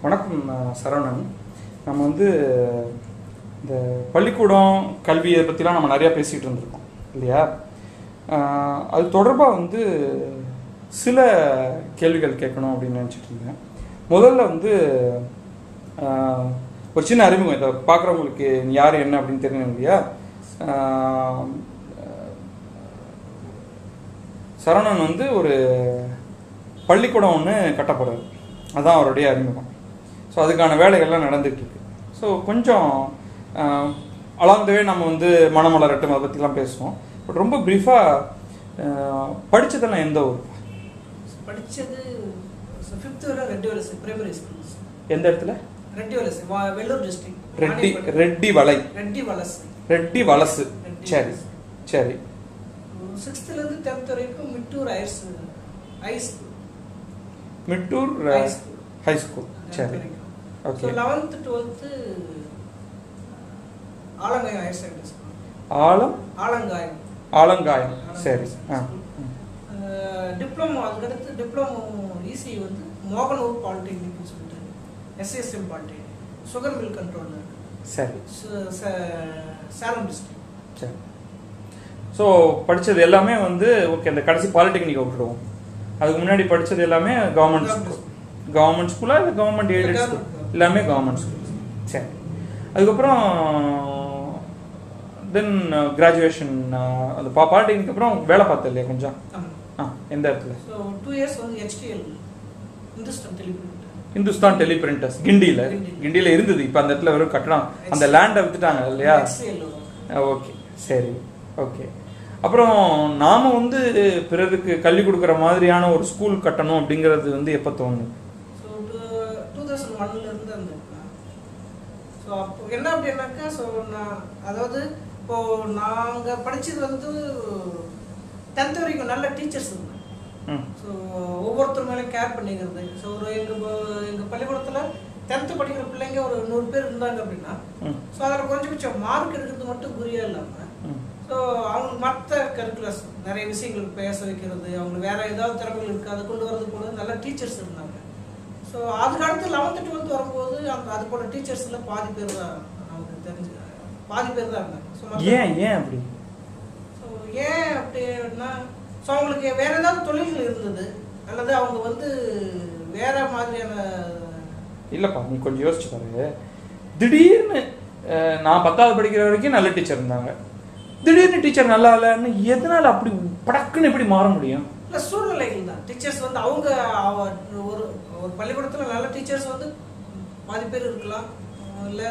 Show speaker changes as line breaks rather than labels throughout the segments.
வணக்கம் சரவணன். நம்ம வந்து இந்த பள்ளிக்கூடம் கல்வியை பற்றிலாம் நம்ம நிறையா பேசிகிட்டு இருந்திருக்கோம் இல்லையா? அது தொடர்பாக வந்து சில கேள்விகள் கேட்கணும் அப்படின்னு நினச்சிட்டு இருந்தேன். முதல்ல வந்து ஒரு சின்ன அறிமுகம், இதை பார்க்குறவங்களுக்கு யார் என்ன அப்படின்னு தெரியணும் இல்லையா? சரவணன் வந்து ஒரு பள்ளிக்கூடம் ஒன்று கட்டப்படுறாரு, அதுதான் அவருடைய அறிமுகம். ஸோ அதுக்கான வேலைகள்லாம் நடந்துகிட்ருக்கு. ஸோ கொஞ்சம் அலாங்தவே நம்ம வந்து மனமலரட்டும் அதை பற்றிலாம் பேசுவோம். பட் ரொம்ப ப்ரீஃபாக படித்ததெல்லாம் எந்த ஊர்?
படித்தது 5th வரை ரெட்டி வலசை பிரைமரி ஸ்கூல்.
எந்த இடத்துல?
ரெட்டி வலசை, வெள்ளூர் டிஸ்ட்ரிக்ட்.
ரெட்டி வலசு. சரி சரி.
6th-லேருந்து 10th வரைக்கும் Mittur high school.
Mittur high school. சரி. Okay.
11th 12th Alangayam higher secondary school. Alangayam. சரி. டிப்ளமோ, அதுக்கடுத்து டிப்ளமோ இசி வந்து மோகனூர் பாலிடெக்னிக்னு சொல்லிட்டு SSM polytechnic, sugar mill control.
சரி.
சேலம் டிஸ்ட்ரிக்ட்.
சரி. ஸோ படித்தது எல்லாமே வந்து ஓகே. அந்த கடைசி பாலிடெக்னிக் விட்டுடுவோம். அதுக்கு முன்னாடி படித்தது எல்லாமே கவர்மெண்ட் ஸ்கூலா இல்லை கவர்மெண்ட் எய்டட் ஸ்கூல்? எல்லாமே கவர்மெண்ட் ஸ்கூல். சரி. அதுக்கப்புறம் தென் கிராஜுவேஷன், அந்த பாலிடெக்னிக் அப்புறம் வேலை பார்த்தேன் இல்லையா கொஞ்சம்? எந்த இடத்துல?
2 years வந்து HTL,
இந்துஸ்தான் டெலிபிரிண்டர்ஸ், கிண்டியில் இருந்தது. இப்போ அந்த இடத்துல வெறும் கட்டணம், அந்த லேண்டை வித்துட்டாங்க இல்லையா? ஓகே. சரி. ஓகே. அப்புறம் நாம வந்து பிறருக்கு கல்வி கொடுக்குற மாதிரியான ஒரு ஸ்கூல் கட்டணும் அப்படிங்கிறது வந்து எப்போ தோணுது?
2001 இருந்து அந்த. ஸோ அப்போ என்ன அப்படின்னாக்கா, ஸோ நான் அதாவது இப்போ நாங்கள் படித்தது வந்து 10th வரைக்கும் நல்ல டீச்சர்ஸ் இருந்தாங்க. ஸோ ஒவ்வொருத்தர் மேலே கேர் பண்ணிக்கிறது. ஸோ ஒரு எங்கள் பள்ளிக்கூடத்தில் 10th படிக்கிற பிள்ளைங்க ஒரு 100 பேர் இருந்தாங்க அப்படின்னா, ஸோ அதில் கொஞ்சம் மார்க் எடுக்கிறது மட்டும் குறியா இல்லாமல், ஸோ அவங்களுக்கு மற்ற கரிக்குலர்ஸ் நிறைய விஷயங்களுக்கு பேச வைக்கிறது, அவங்களுக்கு வேற ஏதாவது திறமைகள் இருக்குது அதை கொண்டு வரது போல நல்ல டீச்சர்ஸ் இருந்தாங்க. ஸோ அதுக்கு அடுத்து 11th 12th வரும்போது அது போல டீச்சர்ஸ்ல பாதி பேர் தான் நமக்கு தெரிஞ்சு, பாதி பேர் தான் இருந்தாங்க. ஸோ
ஏன் அப்படி?
ஸோ ஏன் அப்படின்னா, ஸோ அவங்களுக்கு வேற ஏதாவது தொழில்கள் இருந்தது, அல்லது அவங்க வந்து வேற மாதிரியான.
இல்லைப்பா, நீ கொஞ்சம் யோசிச்சு பாரு. திடீர்னு நான் 10th படிக்கிற வரைக்கும் நல்ல டீச்சர் இருந்தாங்க, திடீர்னு டீச்சர் நல்லா இல்லைன்னு எதனால அப்படி படக்குன்னு எப்படி மாற முடியும்?
இல்லை, சூழ்நிலைகள் தான். டீச்சர்ஸ் வந்து அவங்க ஒரு பள்ளிக்கூடத்தில் நல்ல டீச்சர்ஸ் வந்து பாதி பேர் இருக்கலாம். இல்லை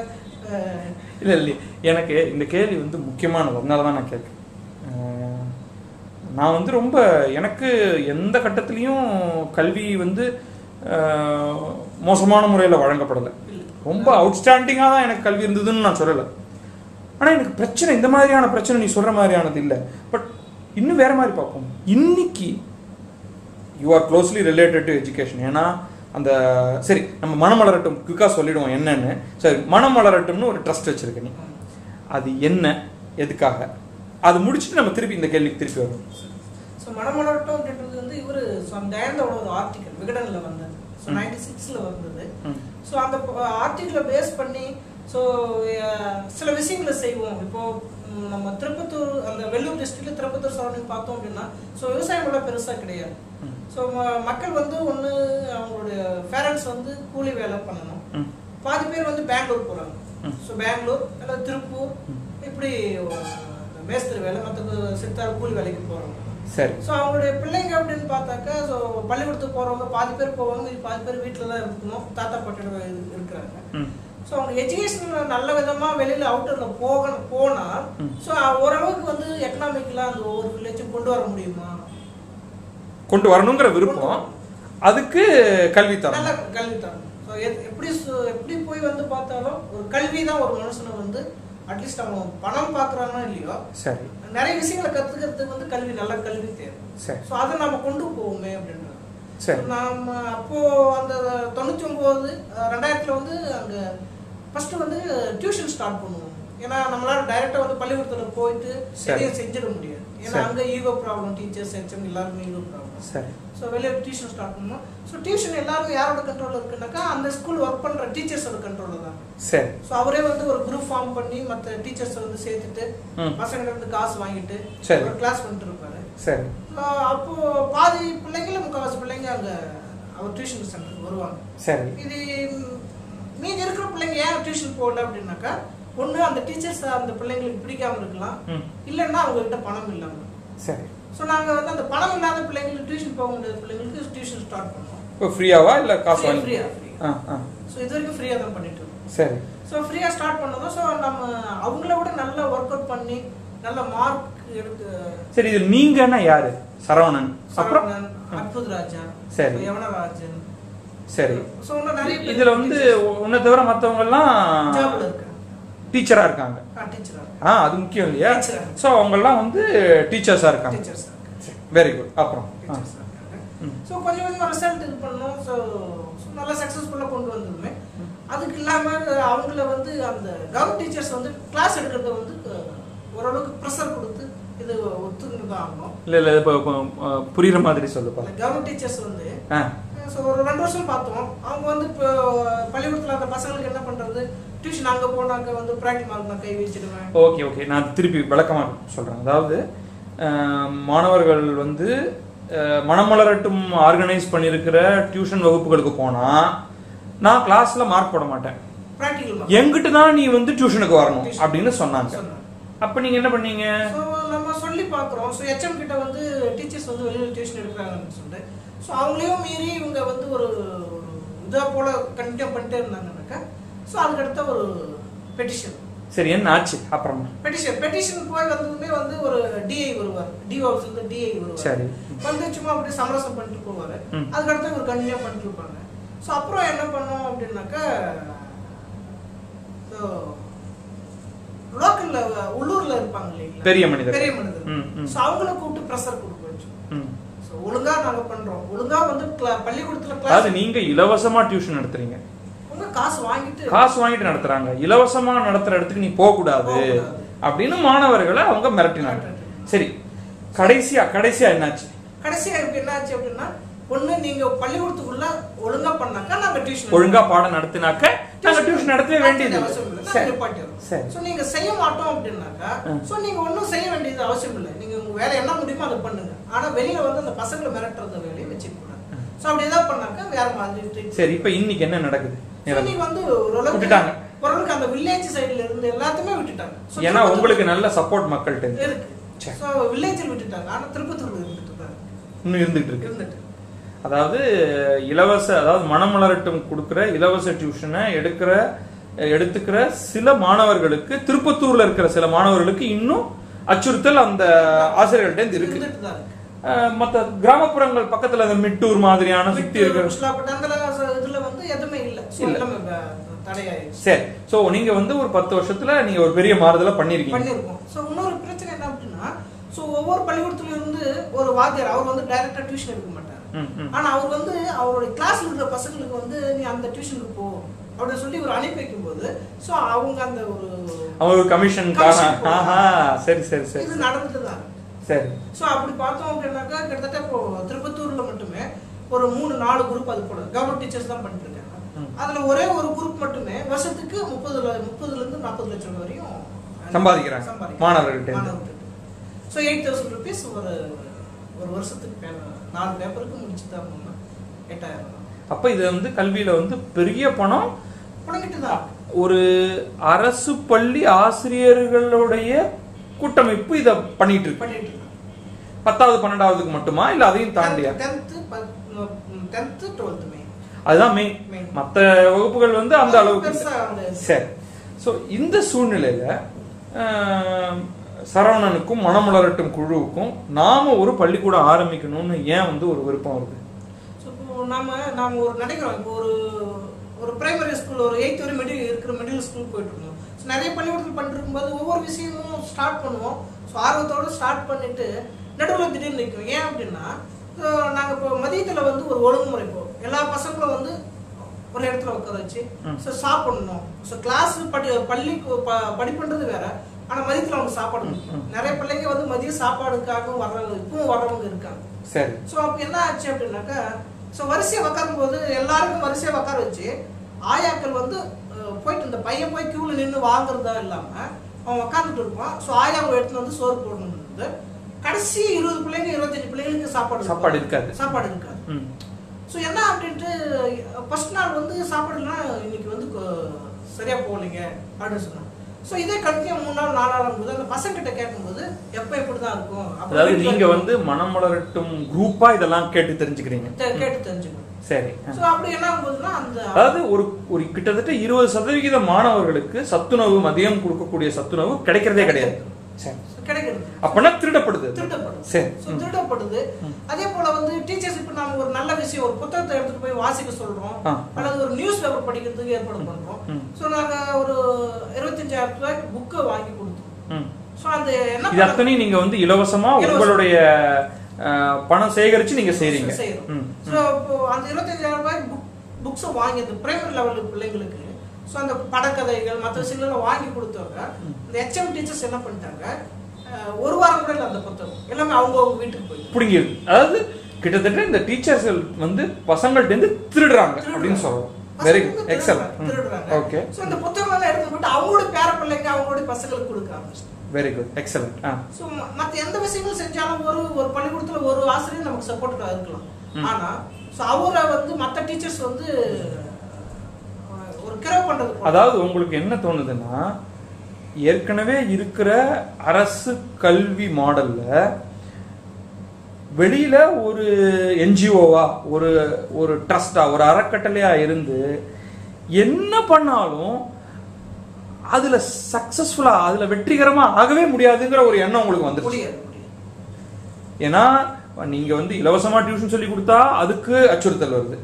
இல்லை இல்லை, எனக்கு இந்த கேள்வி வந்து முக்கியமானது, அதனால தான் நான் கேட்குறேன். நான் வந்து ரொம்ப, எனக்கு எந்த கட்டத்துலேயும் கல்வி வந்து மோசமான முறையில் வழங்கப்படலை. ரொம்ப அவுட்ஸ்டாண்டிங்காக தான் எனக்கு கல்வி இருந்ததுன்னு நான் சொல்லலை. ஆனால் எனக்கு பிரச்சனை, இந்த மாதிரியான பிரச்சனை நீ சொல்கிற மாதிரியானது இல்லை. பட் இன்னும் வேறு மாதிரி பார்ப்போம். இன்னைக்கு you are closely related to education. ஏன்னா அந்த சரி, நம்ம மனமலரட்டும் குயிக்காக சொல்லிடுவோம் என்னன்னு. சரி, மனமலரட்டும்னு ஒரு ட்ரஸ்ட் வச்சுருக்க நீ, அது என்ன, எதுக்காக? அது முடிச்சுட்டு நம்ம திருப்பி இந்த கேள்விக்கு திருப்பி வரும்.
ஸோ மனமலரட்டும் அப்படின்றது வந்து இவர் தயானந்தோட ஒரு ஆர்டிக்கல் விகடனில் வந்தது. ஸோ 96ல் வந்தது. ஸோ அந்த ஆர்டிக்கலை பேஸ் பண்ணி ஸோ சில விஷயங்களை செய்வோம். இப்போ நம்ம திருப்பத்தூர், அந்த வெள்ளூர் டிஸ்ட்ரிக்ட்ல திருப்பத்தூர் சரௌண்டிங் பார்த்தோம் அப்படின்னா, ஸோ விவசாயம் எல்லாம் பெருசாக கிடையாது. ஸோ மக்கள் வந்து ஒன்று அவங்களுடைய பேரண்ட்ஸ் வந்து கூலி வேலை பண்ணணும், பாதி பேர் வந்து பெங்களூர் போகிறாங்க. ஸோ பெங்களூர் அல்லது திருப்பூர் இப்படி மேஸ்திரி வேலை, மற்ற சித்தார் கூலி வேலைக்கு போகிறவங்க.
சரி.
ஸோ அவங்களுடைய பிள்ளைங்க அப்படின்னு பார்த்தாக்கா, ஸோ பள்ளிக்கூடத்துக்கு போகிறவங்க பாதி பேர் போவாங்க, பாதி பேர் வீட்டில் தான் இருக்கணும், தாத்தா பாட்டியோட இருக்கிறாங்க. ஸோ அவங்க எஜுகேஷன் நல்ல விதமாக வெளியில் அவுட்டரில் போனால், ஸோ ஓரளவுக்கு வந்து எக்கனாமிக்கலாக அந்த ஒவ்வொரு வில்லேஜும் கொண்டு வர முடியுமா?
கொண்டு வரணுங்கிற விருப்பம், அதுக்கு கல்வி தரம்,
நல்ல கல்வி தரம். ஸோ எப்படி போய் வந்து பார்த்தாலும் ஒரு கல்வி தான் ஒரு மனுஷனை வந்து அட்லீஸ்ட் அவன் பணம் பார்க்குறானோ இல்லையோ, சரி, நிறைய விஷயங்களை கற்றுக்கிறதுக்கு வந்து கல்வி, நல்ல கல்வி தேவை. ஸோ அதை நம்ம கொண்டு போவோமே அப்படின்றது. நாம் அப்போ அந்த 99 2000 வந்து அங்கே ஃபர்ஸ்ட் வந்து டியூஷன் ஸ்டார்ட் பண்ணுவோம். ஏன்னா நம்மளால டைரக்டா வந்து பள்ளிக்கூடத்துல போயிட்டு எதையும் செஞ்சிட முடியாது. ஏன்னா அங்க ஈகோ ப்ராப்ளம், டீச்சர்ஸ் ஹெச்எம் எல்லாருமே ஈகோ ப்ராப்ளம்.
சரி.
ஸோ வெளியே டியூஷன் ஸ்டார்ட் பண்ணோம். ஸோ டியூஷன் எல்லாரும் யாரோட கண்ட்ரோலில் இருக்குன்னாக்கா அந்த ஸ்கூல் ஒர்க் பண்ணுற டீச்சர்ஸோட கண்ட்ரோலில் தான்.
சரி.
ஸோ அவரே வந்து ஒரு குரூப் ஃபார்ம் பண்ணி மற்ற டீச்சர்ஸை வந்து சேர்த்துட்டு பசங்கிட்ட இருந்து காசு வாங்கிட்டு ஒரு கிளாஸ் பண்ணிட்டு இருப்பாரு.
சரி.
அப்போ பாதி பிள்ளைங்கள முக்கால்வாசி பிள்ளைங்க அங்கே அவர் டியூஷன் சென்டருக்கு வருவாங்க.
சரி.
இது மீதி இருக்கிற பிள்ளைங்க ஏன் டியூஷன் போகல அப்படின்னாக்கா ஒன்று அந்த டீச்சர்ஸ் அந்த பிள்ளைங்களுக்கு பிடிக்காம இருக்கலாம், இல்லைன்னா அவங்ககிட்ட பணம் இல்லாமல்.
சரி.
ஸோ நாங்கள் வந்து அந்த பணம் இல்லாத பிள்ளைங்களுக்கு டியூஷன் போக முடியாத பிள்ளைங்களுக்கு டியூஷன் ஸ்டார்ட் பண்ணோம்.
இப்போ ஃப்ரீயாவா இல்லை காசு வாங்கி?
ஃப்ரீயா. ஸோ இது வரைக்கும் ஃப்ரீயாக தான் பண்ணிட்டு இருக்கோம்.
சரி.
ஸோ ஃப்ரீயாக ஸ்டார்ட் பண்ணதும் ஸோ நம்ம அவங்கள விட நல்லா ஒர்க் அவுட் பண்ணி நல்ல மார்க் எடுத்து.
சரி. இது நீங்கன்னா யாரு? சரவணன்,
சரவணன், அற்புதராஜா,
சரி,
யவனராஜன்.
சரி.
ஸோ இன்னும் நிறைய
இதுல வந்து உன்னை தவிர மற்றவங்க எல்லாம்
ஜாப்ல இருக்காங்க,
டீச்சரா இருக்காங்க. அது முக்கியம் இல்லையா? சோ அவங்க எல்லாம் வந்து டீச்சர்ஸா இருக்காங்க. Very good. அப்புறம்
சோ கொஞ்சம் கொஞ்சம் ரிசல்ட் இது பண்ணோம். சோ நல்லா சக்சஸ்ஃபுல்லா கொண்டு வந்தோமே. அதுக்கு இல்லாம அவங்கள வந்து அந்த கவர்மெண்ட் டீச்சர்ஸ் வந்து கிளாஸ் எடுக்கிறத வந்து ஓரளவுக்கு ப்ரெஷர் கொடுத்து இது ஒத்துக்கிட்டு தான் ஆகணும்.
இல்ல இப்போ புரியுற மாதிரி சொல்லுப்பா.
கவர்மெண்ட் டீச்சர்ஸ் வந்து ஒரு 2 வருஷம் பார்த்தோம். அவங்க வந்து இப்போ பள்ளிக்கூடத்துல அந்த பசங்களுக்கு என்ன பண்றது, டியூஷன் அங்கே போனாங்க வந்து பிராக்டிக் மார்க் நான் கை வச்சிடுவேன்.
ஓகே நான் திருப்பி விளக்கமாக சொல்கிறேன். அதாவது மாணவர்கள் வந்து மனமலரட்டும் ஆர்கனைஸ் பண்ணியிருக்கிற டியூஷன் வகுப்புகளுக்கு போனால் நான் கிளாஸில் மார்க் போட மாட்டேன்,
பிராக்டிக்கல்
எங்கிட்ட தான் நீ வந்து டியூஷனுக்கு வரணும் அப்படின்னு சொன்னாங்க. அப்போ நீங்கள் என்ன பண்ணீங்க?
நம்ம சொல்லி பார்க்குறோம். ஸோ ஹெச்எம் கிட்ட வந்து டீச்சர்ஸ் வந்து வெளியில் டியூஷன் எடுக்கிறாங்கன்னு சொல்லிட்டு ஸோ அவங்களையும் மீறி இவங்க வந்து ஒரு இதாக போல கண்டினியூ பண்ணிட்டே இருந்தாங்கன்னாக்கா ஸோ அதுக்கடுத்த ஒரு பெட்டிஷன்.
சரி, என்ன ஆச்சு அப்புறமா?
பெட்டிஷன் போய் வந்ததுமே வந்து ஒரு டிஐ வருவார், டிஓ ஆஃபீஸ்ல டிஐ வருவார்.
சரி.
வந்து சும்மா அப்படியே சமரசம் பண்ணிட்டு போவார். அதுக்கடுத்து ஒரு கண்டினியூ பண்ணிட்டு இருப்பாங்க. ஸோ அப்புறம் என்ன பண்ணோம் அப்படின்னாக்கா லோக்கல்ல உள்ளூர்ல இருப்பாங்க இல்லைங்களா பெரிய மனிதர், ஸோ அவங்கள கூப்பிட்டு ப்ரெஷர் கொடுக்க வச்சோம். ஸோ ஒழுங்கா நாங்க பண்றோம், ஒழுங்கா வந்து பள்ளிக்கூடத்துல கிளாஸ்.
நீங்க இலவசமா டியூஷன் நடத்துறீங்க,
காசு வாங்கிட்டு
நடத்துறாங்க. இலவசமா நடத்துற இடத்துக்கு நீ போக கூடாது அப்படின்னு மாணவர்களை அவங்க மிரட்டினாங்க. சரி, கடைசியா என்னாச்சு?
கடைசியா என்னாச்சு அப்படின்னா ஒண்ணு நீங்க பள்ளிக்கூடத்துக்குள்ள ஒழுங்கா பண்ணாக்கா நாங்க டியூஷன்
ஒழுங்கா பாடம் நடத்தினாக்க நாங்க டியூஷன் நடத்தவே வேண்டியது
சரி. சோ நீங்க செய்ய மாட்டோம் அப்படின்னாக்கா சோ நீங்க ஒண்ணும் செய்ய வேண்டியது அவசியம் இல்லை. நீங்க உங்க வேலை என்ன முடியுமோ அதை பண்ணுங்க. ஆனா வெளியில வந்து அந்த பசங்களை மிரட்டுறத வேலையை வச்சுக்க கூடாது. சோ அப்படி ஏதாவது பண்ணாக்கா வேற மாதிரி. சரி,
இப்ப இன்னைக்கு என்ன நடக்குது?
இன்னைக்கு வந்து ஓரளவுக்கு அந்த வில்லேஜ் சைடுல இருந்து எல்லாத்தையுமே விட்டுட்டாங்க.
ஏன்னா உங்களுக்கு நல்ல சப்போர்ட் மக்கள்கிட்ட
இருக்கு. சோ வில்லேஜில் விட்டுட்டாங்க. ஆனா திருப்பத்தூர்ல
இன்னும் இருந்துட்டு இருக்கு. அதாவது அதாவது மனமலரட்டும் கொடுக்கிற இலவச டியூஷனை எடுத்துக்கிற சில மாணவர்களுக்கு, திருப்பத்தூர்ல இருக்கிற சில மாணவர்களுக்கு இன்னும் அச்சுறுத்தல் அந்த ஆசிரியர்கள்ட்ட இருக்கு. மற்ற கிராமப்புறங்கள் பக்கத்துல அந்த மிட்டூர் மாதிரியான சுத்தி இருக்கிற சரி. சோ நீங்க வந்து ஒரு 10 வருஷத்துல நீங்க ஒரு பெரிய மாறுதலை பண்ணிருக்கீங்க.
இன்னொரு பிரச்சனை என்ன அப்படின்னா ஒவ்வொரு பள்ளிக்கூடத்துல இருந்து ஒரு வாத்தியார் அவர் வந்து டைரக்டா டியூஷன் எடுக்க மாட்டார். ஆனா அவர் வந்து அவருடைய கிளாஸ்ல இருக்கிற பசங்களுக்கு வந்து நீ அந்த டியூஷனுக்கு போ அப்படின்னு சொல்லி ஒரு அனுப்பி வைக்கும் போது சோ அவங்க அந்த
ஒரு கமிஷன் சரி சரி சரி
இது நடந்துட்டுதான்.
சரி.
சோ அப்படி பார்த்தோம் அப்படின்னாக்கா கிட்டத்தட்ட இப்போ திருப்பத்தூர்ல மட்டுமே ஒரு 3-4 குரூப் அது போல கவர்மெண்ட் டீச்சர்ஸ் தான் பண்ணிட்டு இருக்காங்க. அதுல ஒரே ஒரு குரூப் மட்டுமே வருஷத்துக்கு 30 இருந்து 40 லட்சம் வரையும்
சம்பாதிக்கிறாங்க மாணவர்கள்ட்ட.
சோ 8,000 rupees ஒரு வருஷத்துக்கு 4 பேப்பருக்கு முடிச்சுதான் 8,000.
அப்ப இது வந்து கல்வியில வந்து பெரிய பணம்
புடங்கிட்டுதான்.
ஒரு அரசு பள்ளி ஆசிரியர்களுடைய கூட்டமைப்பு இத பண்ணிட்டு இருக்கு. 10வது 12வதுக்கு மட்டுமா இல்ல அதையும் தாண்டியா?
10th 12th
அதுதான் மெயின். மற்ற வகுப்புகள் வந்து அந்த அளவுக்கு சரி. சோ இந்த சூழ்நிலையில சரவணனுக்கும் மனமலரட்டும் குழுவுக்கும் நாம ஒரு பள்ளிக்கூடம் ஆரம்பிக்கணும்னு ஏன் வந்து ஒரு விருப்பம் வருது?
நாம ஒரு நினைக்கிறோம். இப்போ ஒரு பிரைமரி ஸ்கூல் ஒரு 8th வரை இருக்கிற மிடில் ஸ்கூல் போயிட்டு இருக்கோம். நிறைய பள்ளிக்கூடத்தில் பண்ணிட்டு இருக்கும்போது ஒவ்வொரு விஷயமும் ஸ்டார்ட் பண்ணுவோம். ஆர்வத்தோட ஸ்டார்ட் பண்ணிட்டு நடுவில் திடீர்னு நிற்கும். ஏன் அப்படின்னா நாங்கள் இப்போ மதியத்தில் வந்து ஒரு ஒழுங்குமுறை எல்லா பசங்களும் வந்து ஒரு ஒரு இடத்துல உட்கார வச்சு சாப்பிடணும். ஸோ கிளாஸ் படிப்புன்றது வேற, ஆனா மதியத்துல அவங்க சாப்பாடு. நிறைய பிள்ளைங்க வந்து மதியம் சாப்பாடுக்காக வர்றவங்க இப்பவும் வர்றவங்க இருக்காங்க.
சரி.
ஸோ அப்ப என்ன ஆச்சு அப்படின்னாக்கா, ஸோ வரிசையை உட்காரும் போது எல்லாருக்கும் வரிசையை உட்கார வச்சு ஆயாக்கள் வந்து போயிட்டு இந்த பையன் போய் கியூல நின்று வாங்குறதா இல்லாம அவன் உட்காந்துட்டு இருப்பான். ஸோ ஆயா அவங்க எடுத்துட்டு வந்து சோறு போடணும்னு கடைசி 20 பிள்ளைங்க 25 பிள்ளைங்களுக்கு சாப்பாடு இருக்காது. ஸோ என்ன அப்படின்ட்டு ஃபர்ஸ்ட் நாள் வந்து சாப்பாடுலாம் இன்னைக்கு வந்து சரியா போகலைங்க அப்படின்னு சொன்னாங்க. ஸோ இதே கண்டினியூ 3 நாள் 4 நாள் ஆகும்போது அந்த பசங்க கிட்ட கேட்கும்போது எப்போ எப்படிதான் இருக்கும்.
அதாவது நீங்க வந்து மனம் வளரட்டும் குரூப்பா இதெல்லாம் கேட்டு தெரிஞ்சுக்கிறீங்க. சரி.
ஸோ அப்படி என்ன ஆகும்போதுன்னா அந்த
அதாவது ஒரு கிட்டத்தட்ட 20% மாணவர்களுக்கு சத்துணவு மதியம் கொடுக்கக்கூடிய சத்துணவு கிடைக்கிறதே கிடையாது.
கிடைக்கிறது
அப்பனா திருடப்படுது.
திருடப்படுது. அதே போல வந்து டீச்சர்ஸ் இப்ப நாம ஒரு நல்ல விஷயம் ஒரு புத்தகத்தை எடுத்துட்டு போய் வாசிக்க சொல்றோம், அல்லது ஒரு நியூஸ் பேப்பர் படிக்கிறதுக்கு ஏற்பாடு பண்றோம். சோ நாங்க ஒரு 25,000 ரூபாய்க்கு புக்கை வாங்கி கொடுத்தோம். சோ அந்த என்ன
இது அத்தனை நீங்க வந்து இலவசமா உங்களுடைய பணம் சேகரிச்சு நீங்க செய்றீங்க.
சோ அந்த 25,000 ரூபாய்க்கு புக்ஸ் வாங்கியது பிரைமரி லெவல் பிள்ளைங்களுக்கு. ஸோ அந்த படக்கதைகள் மற்ற விஷயங்கள்லாம் வாங்கி கொடுத்தவங்க இந்த HM டீச்சர்ஸ் என்ன பண்ணிட்டாங்க, ஒரு வாரம் கூட இல்லை அந்த புத்தகம் எல்லாமே அவங்க வீட்டுக்கு போய்
பிடிங்கிருக்கு. அதாவது கிட்டத்தட்ட இந்த டீச்சர்ஸ் வந்து பசங்கள்ட்ட இருந்து திருடுறாங்க அப்படின்னு சொல்றோம். Very good, excellent.
திருடுறாங்க. ஓகே. ஸோ இந்த புத்தகம் எல்லாம் எடுத்து போட்டு அவங்களோட பேர பிள்ளைங்க அவங்களோட பசங்களுக்கு கொடுக்க ஆரம்பிச்சிட்டாங்க.
Very good, excellent.
ஸோ மற்ற எந்த விஷயங்களும் செஞ்சாலும் ஒரு பள்ளிக்கூடத்துல ஒரு ஆசிரியர் நமக்கு சப்போர்ட்டா இருக்கலாம். ஆனா ஸோ அவரை வந்து மற்ற டீச்சர்ஸ் வந்து
அதாவது உங்களுக்கு என்ன தோணுதுன்னா, ஏற்கனவே இருக்கிற அரசு கல்வி மாடல்ல வெளியில ஒரு என்ஜிஓவா ஒரு ட்ரஸ்டா ஒரு அறக்கட்டளையா இருந்து என்ன பண்ணாலும் அதுல சக்சஸ்ஃபுல்லா அதுல வெற்றிகரமா ஆகவே முடியாதுங்கிற ஒரு எண்ணம் உங்களுக்கு வந்துருச்சு. ஏன்னா நீங்க வந்து இலவசமா டியூஷன் சொல்லி கொடுத்தா அதுக்கு அச்சுறுத்தல் வருது,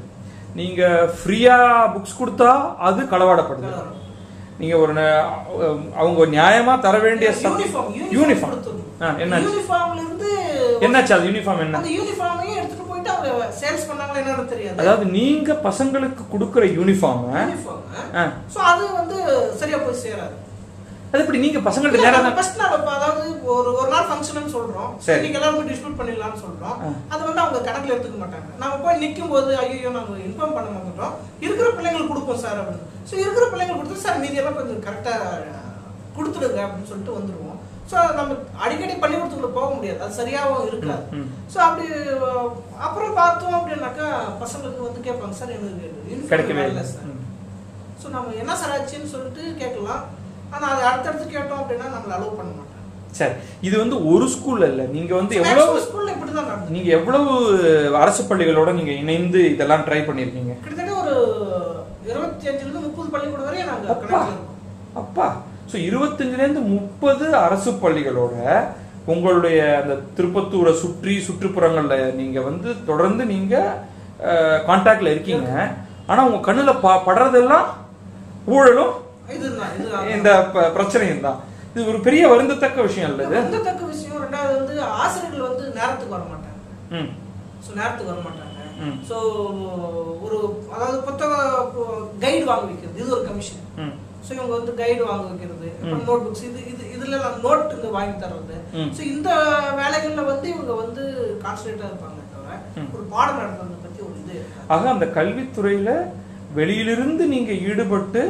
நீங்க ஃப்ரீயா புக்ஸ் கொடுத்தா அது களவாடப்படுது, நீங்க ஒரு அவங்க நியாயமா தர வேண்டிய யூனிஃபார்ம் என்னாச்சு அது யூனிஃபார்ம் என்ன அதாவது நீங்க பசங்களுக்கு கொடுக்கிற யூனிஃபார்ம்
அது வந்து சரியா போய் சேராது.
அது எப்படி நீங்க பசங்கள்ட்ட நேரா
ஃபர்ஸ்ட் நாள் அதாவது ஒரு நாள் ஃபங்க்ஷன் சொல்றோம், இன்னைக்கு எல்லாரும் டிஸ்ட்ரிபியூட் பண்ணிடலாம்னு சொல்றோம். அது வந்து அவங்க கணக்குல எடுத்துக்க மாட்டாங்க. நம்ம போய் நிக்கும் போது ஐயோ நம்ம இன்ஃபார்ம் பண்ண மாட்டோம், இருக்கிற பிள்ளைங்களுக்கு கொடுப்போம் சார் அப்படின்னு. ஸோ இருக்கிற பிள்ளைங்களுக்கு கொடுத்து சார் மீதி எல்லாம் கொஞ்சம் கரெக்டா கொடுத்துடுங்க அப்படின்னு சொல்லிட்டு வந்துருவோம். ஸோ நம்ம அடிக்கடி பள்ளிக்கூடத்துக்குள்ள போக முடியாது, அது சரியாகவும் இருக்காது. ஸோ அப்படி அப்புறம் பார்த்தோம் அப்படின்னாக்கா பசங்களுக்கு வந்து கேட்பாங்க சார் எனக்கு கிடைக்கவே இல்லை சார். ஸோ நம்ம என்ன சார் ஆச்சுன்னு சொல்லிட்டு கேட்கலாம், ஆனா அது அடுத்தடுத்து கேட்டோம் அப்படின்னா நம்மள அலோவ் பண்ண மாட்டாங்க.
சரி, இது வந்து ஒரு ஸ்கூல்ல இல்ல, நீங்க வந்து எவ்வளவு
ஸ்கூல்ல இப்படிதான் நடக்குது.
நீங்க எவ்வளவு அரசு பள்ளிகளோட நீங்க இணைந்து இதெல்லாம் ட்ரை பண்ணிருக்கீங்க?
கிட்டத்தட்ட ஒரு 25 ல இருந்து 30 பள்ளிக்கூட வரை நாங்க கனெக்ட்ல இருக்கோம்.
அப்பா, சோ 25 ல இருந்து 30 அரசு பள்ளிகளோட உங்களுடைய அந்த திருப்பத்தூரை சுற்றுப்புறங்கள்ல நீங்க வந்து தொடர்ந்து நீங்க கான்டாக்ட்ல இருக்கீங்க. ஆனா உங்க கண்ணுல படுறதெல்லாம் ஊழலும் இந்த பிரச்சனையும் தான். இது ஒரு பெரிய வருந்தத்தக்க விஷயம் இல்ல?
வருந்தத்தக்க விஷயம். ரெண்டாவது வந்து ஆசிரியர்கள் வந்து நேரத்துக்கு வர மாட்டாங்க. சோ நேரத்துக்கு வர மாட்டாங்க. சோ ஒரு அதாவது புத்தக கைடு வாங்க வைக்கிறது இது ஒரு கமிஷன். சோ இவங்க வந்து கைடு வாங்க வைக்கிறது, நோட் புக்ஸ் இதுல நோட் இங்க வாங்கி தர்றது. சோ இந்த வேலைகள்ல வந்து இவங்க வந்து கான்சன்ட்ரேட்டா இருப்பாங்க தவிர ஒரு பாடம் நடத்துறத பத்தி ஒரு இது.
ஆக அந்த கல்வித்துறையில வெளியிலிருந்து நீங்க ஈடுபட்டு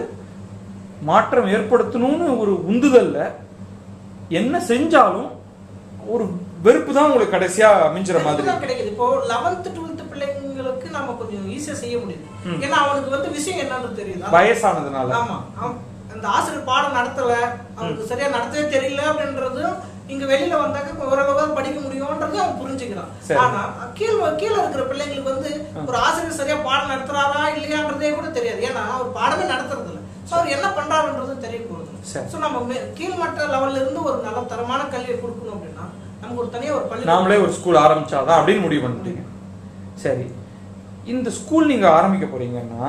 மாற்றம் ஏற்படுத்தணும்னு ஒரு உந்துதல்ல என்ன செஞ்சாலும் ஒரு வெறுப்பு தான் உங்களுக்கு கடைசியா மிஞ்சுற மாதிரி
கிடைக்குது. இப்போ 11th 12th பிள்ளைங்களுக்கு நாம கொஞ்சம் ஈஸியா செய்ய முடியுது. ஏன்னா அவனுக்கு வந்து விஷயம் என்னன்னு தெரியுது,
வயசானதுனால.
ஆமா, அந்த ஆசிரியர் பாடம் நடத்தல, அவனுக்கு சரியா நடத்தவே தெரியல அப்படின்றது இங்க வெளியில வந்தாக்க ஓரளவு படிக்க முடியும்ன்றது அவன் புரிஞ்சுக்கிறான். ஆனா கீழே இருக்கிற பிள்ளைங்களுக்கு வந்து ஒரு ஆசிரியர் சரியா பாடம் நடத்துறாரா இல்லையான்றதே கூட தெரியாது. ஏன்னா அவர் பாடமே நடத்துறது இல்லை. அவர் என்ன பண்றாருன்றது தெரிய போகுது. சோ நம்ம கீழ்மட்ட லெவல்ல இருந்து ஒரு நல்ல தரமான கல்வியை கொடுக்கணும் அப்படின்னா நமக்கு ஒரு தனியா ஒரு பள்ளி
நாமளே ஒரு ஸ்கூல் ஆரம்பிச்சாதான் அப்படின்னு முடிவு பண்ணிட்டீங்க. சரி, இந்த ஸ்கூல் நீங்க ஆரம்பிக்க போறீங்கன்னா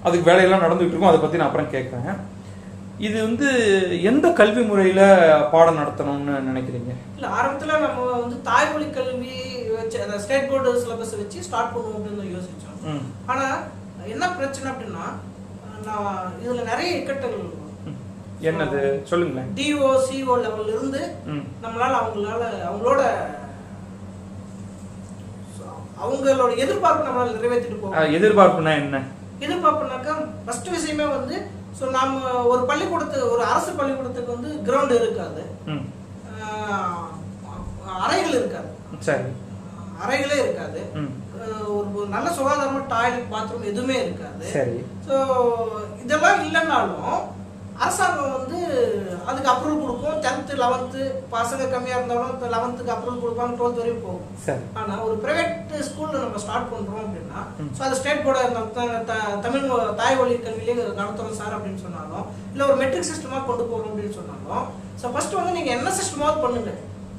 அதுக்கு வேலையெல்லாம் நடந்துட்டு இருக்கும், அதை பத்தி நான் அப்புறம் கேட்கிறேன். இது வந்து எந்த கல்வி முறையில பாடம் நடத்தணும்னு நினைக்கிறீங்க?
இல்ல ஆரம்பத்துல நம்ம வந்து தாய்மொழி கல்வி வச்சு ஸ்டேட் போர்டு சிலபஸ் வச்சு ஸ்டார்ட் பண்ணுவோம் அப்படின்னு யோசிச்சோம். ஆனா என்ன பிரச்சனை அப்படின்னா நான் இதுல நிறைய இக்கட்டல்.
என்னது சொல்லுங்களேன்.
டிஓ சிஓ லெவல்ல இருந்து நம்மளால அவங்களோட எதிர்பார்ப்பு நம்மளால நிறைவேற்றிட்டு போவோம்.
எதிர்பார்ப்புனா என்ன?
எதிர்பார்ப்புனாக்கா ஃபர்ஸ்ட் விஷயமே வந்து ஸோ நம்ம ஒரு பள்ளிக்கூடத்துக்கு, ஒரு அரசு பள்ளிக்கூடத்துக்கு வந்து கிரவுண்ட் இருக்காது, அறைகள் இருக்காது,
சரி,
அறைகளே இருக்காது, ஒரு நல்ல சுகாதாரமா டாய்லெட் பாத்ரூம் எதுவுமே இருக்காது.
சரி.
ஸோ இதெல்லாம் இல்லைன்னாலும் அரசாங்கம் வந்து அதுக்கு அப்ரூவல் கொடுக்கும். 10th 11th பசங்க கம்மியா இருந்தாலும் 11th அப்ரூவல் கொடுப்பாங்க, 12th வரையும் போகும். ஆனா ஒரு பிரைவேட் ஸ்கூல்ல நம்ம ஸ்டார்ட் பண்றோம் அப்படின்னா ஸோ அது ஸ்டேட் போர்டு தமிழ் தாய் வழி கல்வியிலே நடத்துறோம் சார் அப்படின்னு சொன்னாலும், இல்ல ஒரு மெட்ரிக் சிஸ்டமா கொண்டு போறோம் அப்படின்னு சொன்னாலும், ஸோ ஃபர்ஸ்ட் வந்து நீங்க என்ன சிஸ்டமாவது பண்ணுங்க.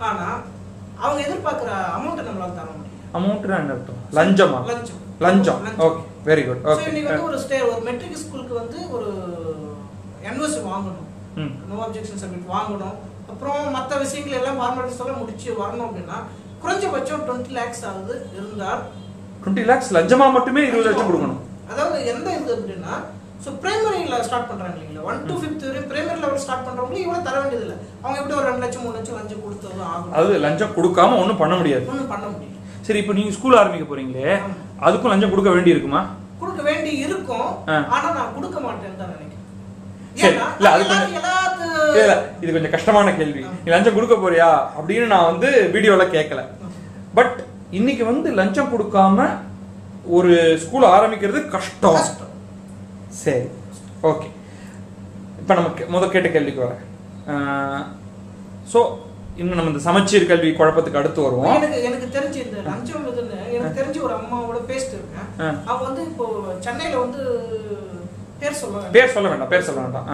ஆனா அவங்க எதிர்பார்க்கிற அமௌண்ட் நம்மளால தர முடியும்.
அமௌண்ட் என்ன அர்த்தம்? லஞ்சமா? லஞ்சம். Okay, very good. ஓகே,
நீங்க வந்து ஒரு மெட்ரிக் ஸ்கூலுக்கு வந்து ஒரு என்ஓசி வாங்கணும், நோ அப்ஜெக்ஷன் சர்டிஃபிகேட் வாங்கணும். அப்புறம் மற்ற விஷயங்கள் எல்லாம் ஃபார்மாலிட்டிஸ் எல்லாம் முடிச்சு வரணும் அப்படின்னா குறைஞ்சபட்சம் 20 lakhs ஆகுது இருந்தால்
20 lakhs லஞ்சமா மட்டுமே 20 லட்சம் கொடுக்கணும்.
அதாவது எந்த இது அப்படின்னா ஸோ பிரைமரியில் ஸ்டார்ட் பண்றாங்க இல்லைங்களா, 1 to 5th வரையும் பிரைமரி லெவல் ஸ்டார்ட் பண்றவங்க இவ்வளவு தர வேண்டியது இல்லை. அவங்க எப்படி ஒரு 2 லட்சம் 3 லட்சம் லஞ்சம் கொடுத்தது ஆகும்.
அது லஞ்சம் கொடுக்காம ஒன்றும் பண்ண முடியாது.
ஒன்றும் பண்ண முடியும்.
சரி, இப்போ நீங்க ஸ்கூல் ஆரம்பிக்க போறீங்களே, அதுக்கும் லஞ்சம் கொடுக்க வேண்டி இருக்குமா?
கொடுக்க வேண்டி இருக்கும். ஆனா நான் கொடுக்க மாட்டேன்னு தான் நினைக்கிறேன்.
இது கொஞ்சம் கஷ்டமான கேள்வி. நீ லஞ்சம் கொடுக்க போறியா அப்படின்னு நான் வந்து வீடியோல கேட்கல. பட் இன்னைக்கு வந்து லஞ்சம் கொடுக்காம ஒரு ஸ்கூல் ஆரம்பிக்கிறது கஷ்டம். சரி, ஓகே. இப்ப நம்ம கேட்ட கேள்விக்கு வர சோ இன்னும் நம்ம இந்த சமச்சீர் கல்வி குழப்பத்துக்கு அடுத்து வருவோம்.
எனக்கு தெரிஞ்சு இந்த லஞ்சம் எனக்கு தெரிஞ்ச ஒரு அம்மாவோட பேசிட்டு இருக்கேன். அவங்க வந்து இப்போ சென்னையில வந்து பேர் சொல்ல வேண்டாம்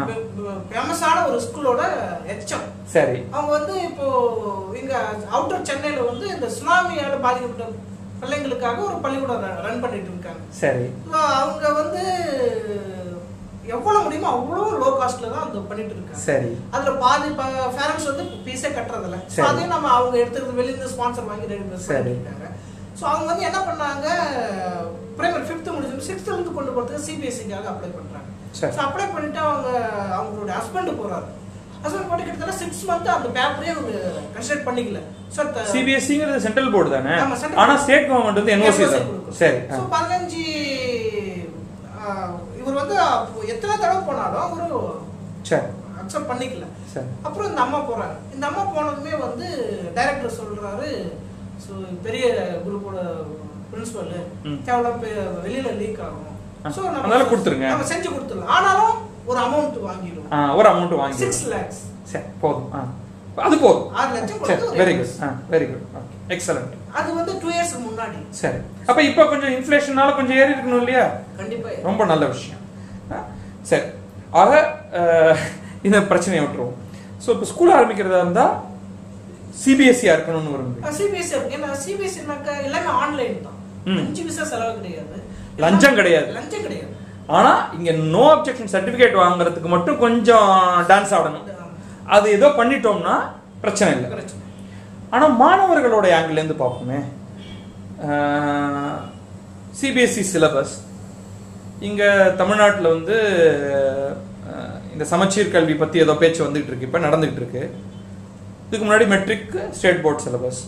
ஃபேமஸான ஒரு ஸ்கூலோட ஹெச்எம். சரி. அவங்க வந்து இப்போ இங்க அவுட்டர் சென்னையில வந்து இந்த சுனாமியால பாதிக்கப்பட்ட பிள்ளைங்களுக்காக ஒரு பள்ளிக்கூடம் ரன் பண்ணிட்டு இருக்காங்க. சரி. அவங்க வந்து எவ்வளவு முடியுமோ அவ்வளவு லோ காஸ்ட்ல தான் அந்த பண்ணிட்டு இருக்காங்க. சரி. அதுல பாதி பேரண்ட்ஸ் வந்து பீஸே கட்டுறதில்ல. அதையும் நம்ம அவங்க எடுத்துக்கிறது வெளியிருந்து ஸ்பான்சர் வாங்கி ரெடி பண்ணிருக்காங்க. ஸோ அவங்க வந்து என்ன பண்ணாங்க, பிரைமரி 5th முடிச்சு 6th இருந்து கொண்டு போறதுக்கு சிபிஎஸ்சிக்காக அப்ளை பண்றாங்க. ஸோ அப்ளை பண்ணிட்டு அவங்களோட ஹஸ்பண்ட் போறாரு. ஹஸ்பண்ட் போட்டு கிட்டத்தட்ட 6 month அந்த பேப்பரே அவங்க கன்சிடர் பண்ணிக்கல.
சிபிஎஸ்சிங்கிறது சென்ட்ரல் போர்டு தானே, ஆனா ஸ்டேட் கவர்மெண்ட் வந்து என்ஓசி தான். சரி. ஸோ
15 இவர் வந்து எத்தனை தடவை போனாலும் அவரு அக்செப்ட் பண்ணிக்கல. அப்புறம் இந்த அம்மா போறாங்க. இந்த அம்மா போனதுமே வந்து டைரக்டர் சொல்றாரு, ஸோ பெரிய குரூப்போட பிரின்சிபல் தேவையில்லாம் வெளியில லீக் ஆகும், ஸோ நம்ம கொடுத்துருங்க, நம்ம செஞ்சு கொடுத்துடலாம். ஆனாலும் ஒரு அமௌண்ட் வாங்கிடுவோம்.
ஒரு அமௌண்ட் வாங்கி
6 lakhs.
சரி, போதும். அது போதும்.
6 லட்சம் கொடுத்து
very good, very good, excellent.
அது வந்து 2 years முன்னாடி.
சரி. அப்ப இப்போ கொஞ்சம் இன்ஃப்ளேஷனால கொஞ்சம் ஏறி இருக்கணும் இல்லையா?
கண்டிப்பா.
ரொம்ப நல்ல விஷயம். சரி, ஆக இந்த பிரச்சனையை விட்டுருவோம். ஸோ இப்போ ஸ்கூல் ஆரம்பிக்கிறதா இருந்தா சிபிஎஸ்சியா இருக்கணும்னு வருது.
சிபிஎஸ்சி இருக்கு. ஏன்னா சிபிஎஸ்சினாக்கா எல்லாமே ஆன்லைன் தான். 5 பைசா செலவு கிடையாது,
லஞ்சம் கிடையாது. ஆனா இங்க நோ அப்ஜெக்ஷன் சர்டிபிகேட் வாங்குறதுக்கு மட்டும் கொஞ்சம் டான்ஸ் ஆடணும். அது ஏதோ பண்ணிட்டோம்னா பிரச்சனை இல்லை. ஆனா மாணவர்களோட ஆங்கிள் இருந்து பார்ப்போமே, சிபிஎஸ்சி சிலபஸ் இங்க தமிழ்நாட்டில் வந்து இந்த சமச்சீர் கல்வி பத்தி ஏதோ பேச்சு வந்துட்டு இருக்கு, இப்ப நடந்துகிட்டு இருக்கு. இதுக்கு முன்னாடி matric state board syllabus,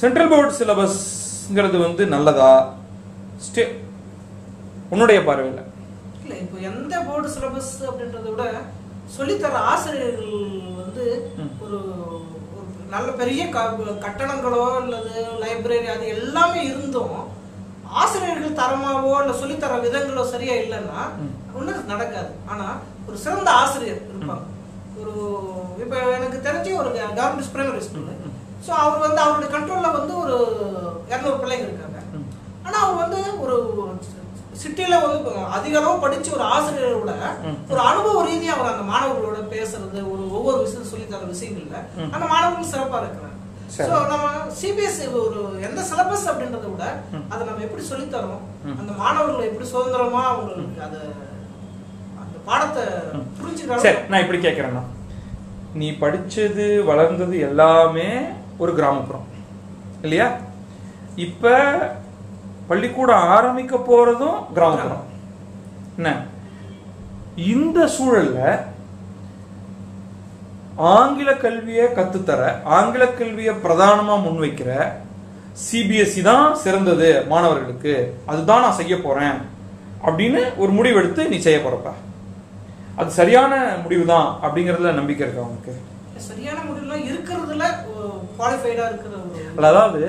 central board சிலபஸ்ங்கிறது வந்து நல்லதா உன்னுடைய பார்வையில்?
இல்ல, இப்போ எந்த போர்டு சிலபஸ் அப்படின்றத விட சொல்லித்தர ஆசிரியர்கள் வந்து ஒரு நல்ல பெரிய கட்டணங்களோ அல்லது லைப்ரரி அது எல்லாமே இருந்தும் ஆசிரியர்கள் தரமாவோ இல்ல சொல்லித்தர விதங்களோ சரியா இல்லைன்னா ஒன்றும் நடக்காது. ஆனா ஒரு சிறந்த ஆசிரியர் இருப்பாங்க. ஒரு இப்ப எனக்கு தெரிஞ்சு ஒரு கவர்மெண்ட் பிரைமரி ஸ்கூல், ஸோ அவர் வந்து அவருடைய கண்ட்ரோல்ல வந்து ஒரு 200 பிள்ளைங்க இருக்காங்க. ஆனா அவர் வந்து ஒரு சிட்டில வந்து அதிக அளவு படிச்ச ஒரு ஆசிரியரோட ஒரு அனுபவ ரீதியா அவர் அந்த மாணவர்களோட பேசுறது, ஒரு ஒவ்வொரு விஷயம் சொல்லி தர விஷயங்கள்ல அந்த மாணவர்கள் சிறப்பா இருக்கிறாங்க. சோ நம்ம சிபிஎஸ்சி ஒரு எந்த சிலபஸ் அப்படின்றத விட அதை நம்ம எப்படி சொல்லித்தரோம், அந்த மாணவர்களை எப்படி சுதந்திரமா அவங்களுக்கு அதை அந்த பாடத்தை புரிஞ்சுக்கிறாங்க.
சரி, நான் இப்படி கேட்கிறேன்னா, நீ படிச்சது வளர்ந்தது எல்லாமே ஒரு கிராமப்புறம் இல்லையா? இப்ப பள்ளிக்கூடம் ஆரம்பிக்க போறதும் கிராமப்புறம். என்ன இந்த சூழல்ல ஆங்கில கல்வியை கத்துத்தர, ஆங்கில கல்வியை பிரதானமா முன்வைக்கிற சிபிஎஸ்இ தான் சிறந்தது மாணவர்களுக்கு, அதுதான் நான் செய்ய போறேன் அப்படின்னு ஒரு முடிவெடுத்து நீ செய்ய போறப்ப அது சரியான முடிவு தான் அப்படிங்கறதுல நம்பிக்கை இருக்கா உனக்கு?
சரியான முடிவுலாம் இருக்கிறதுல குவாலிஃபைடா இருக்கிற.
அதாவது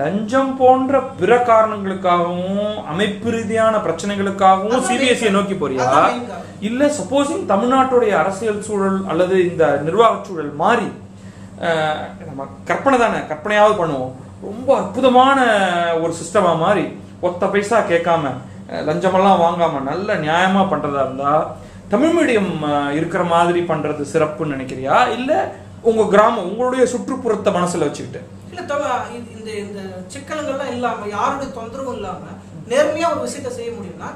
லஞ்சம் போன்ற பிற காரணங்களுக்காகவும் அமைப்பு ரீதியான பிரச்சனைகளுக்காகவும் சிபிஎஸ்இ நோக்கி போறியா, இல்ல சப்போசிங் தமிழ்நாட்டுடைய அரசியல் சூழல் அல்லது இந்த நிர்வாக சூழல் மாறி நம்ம கற்பனை தானே, கற்பனையாவது பண்ணுவோம், ரொம்ப அற்புதமான ஒரு சிஸ்டமா மாறி ஒத்த பைசா கேட்காம லஞ்சமெல்லாம் வாங்காம நல்ல நியாயமா பண்றதா இருந்தா தமிழ் மீடியம் இருக்கிற மாதிரி பண்றது சிறப்புன்னு நினைக்கிறியா, இல்ல உங்க கிராமம் உங்களுடைய சுற்றுப்புறத்தை மனசுல வச்சுக்கிட்டு
இல்ல இந்த இந்த சிக்கல்கள்லாம் இல்லாம யாருடைய தொந்தரவும் இல்லாம நேர்மையா ஒரு விஷயத்தை செய்ய முடியும்னா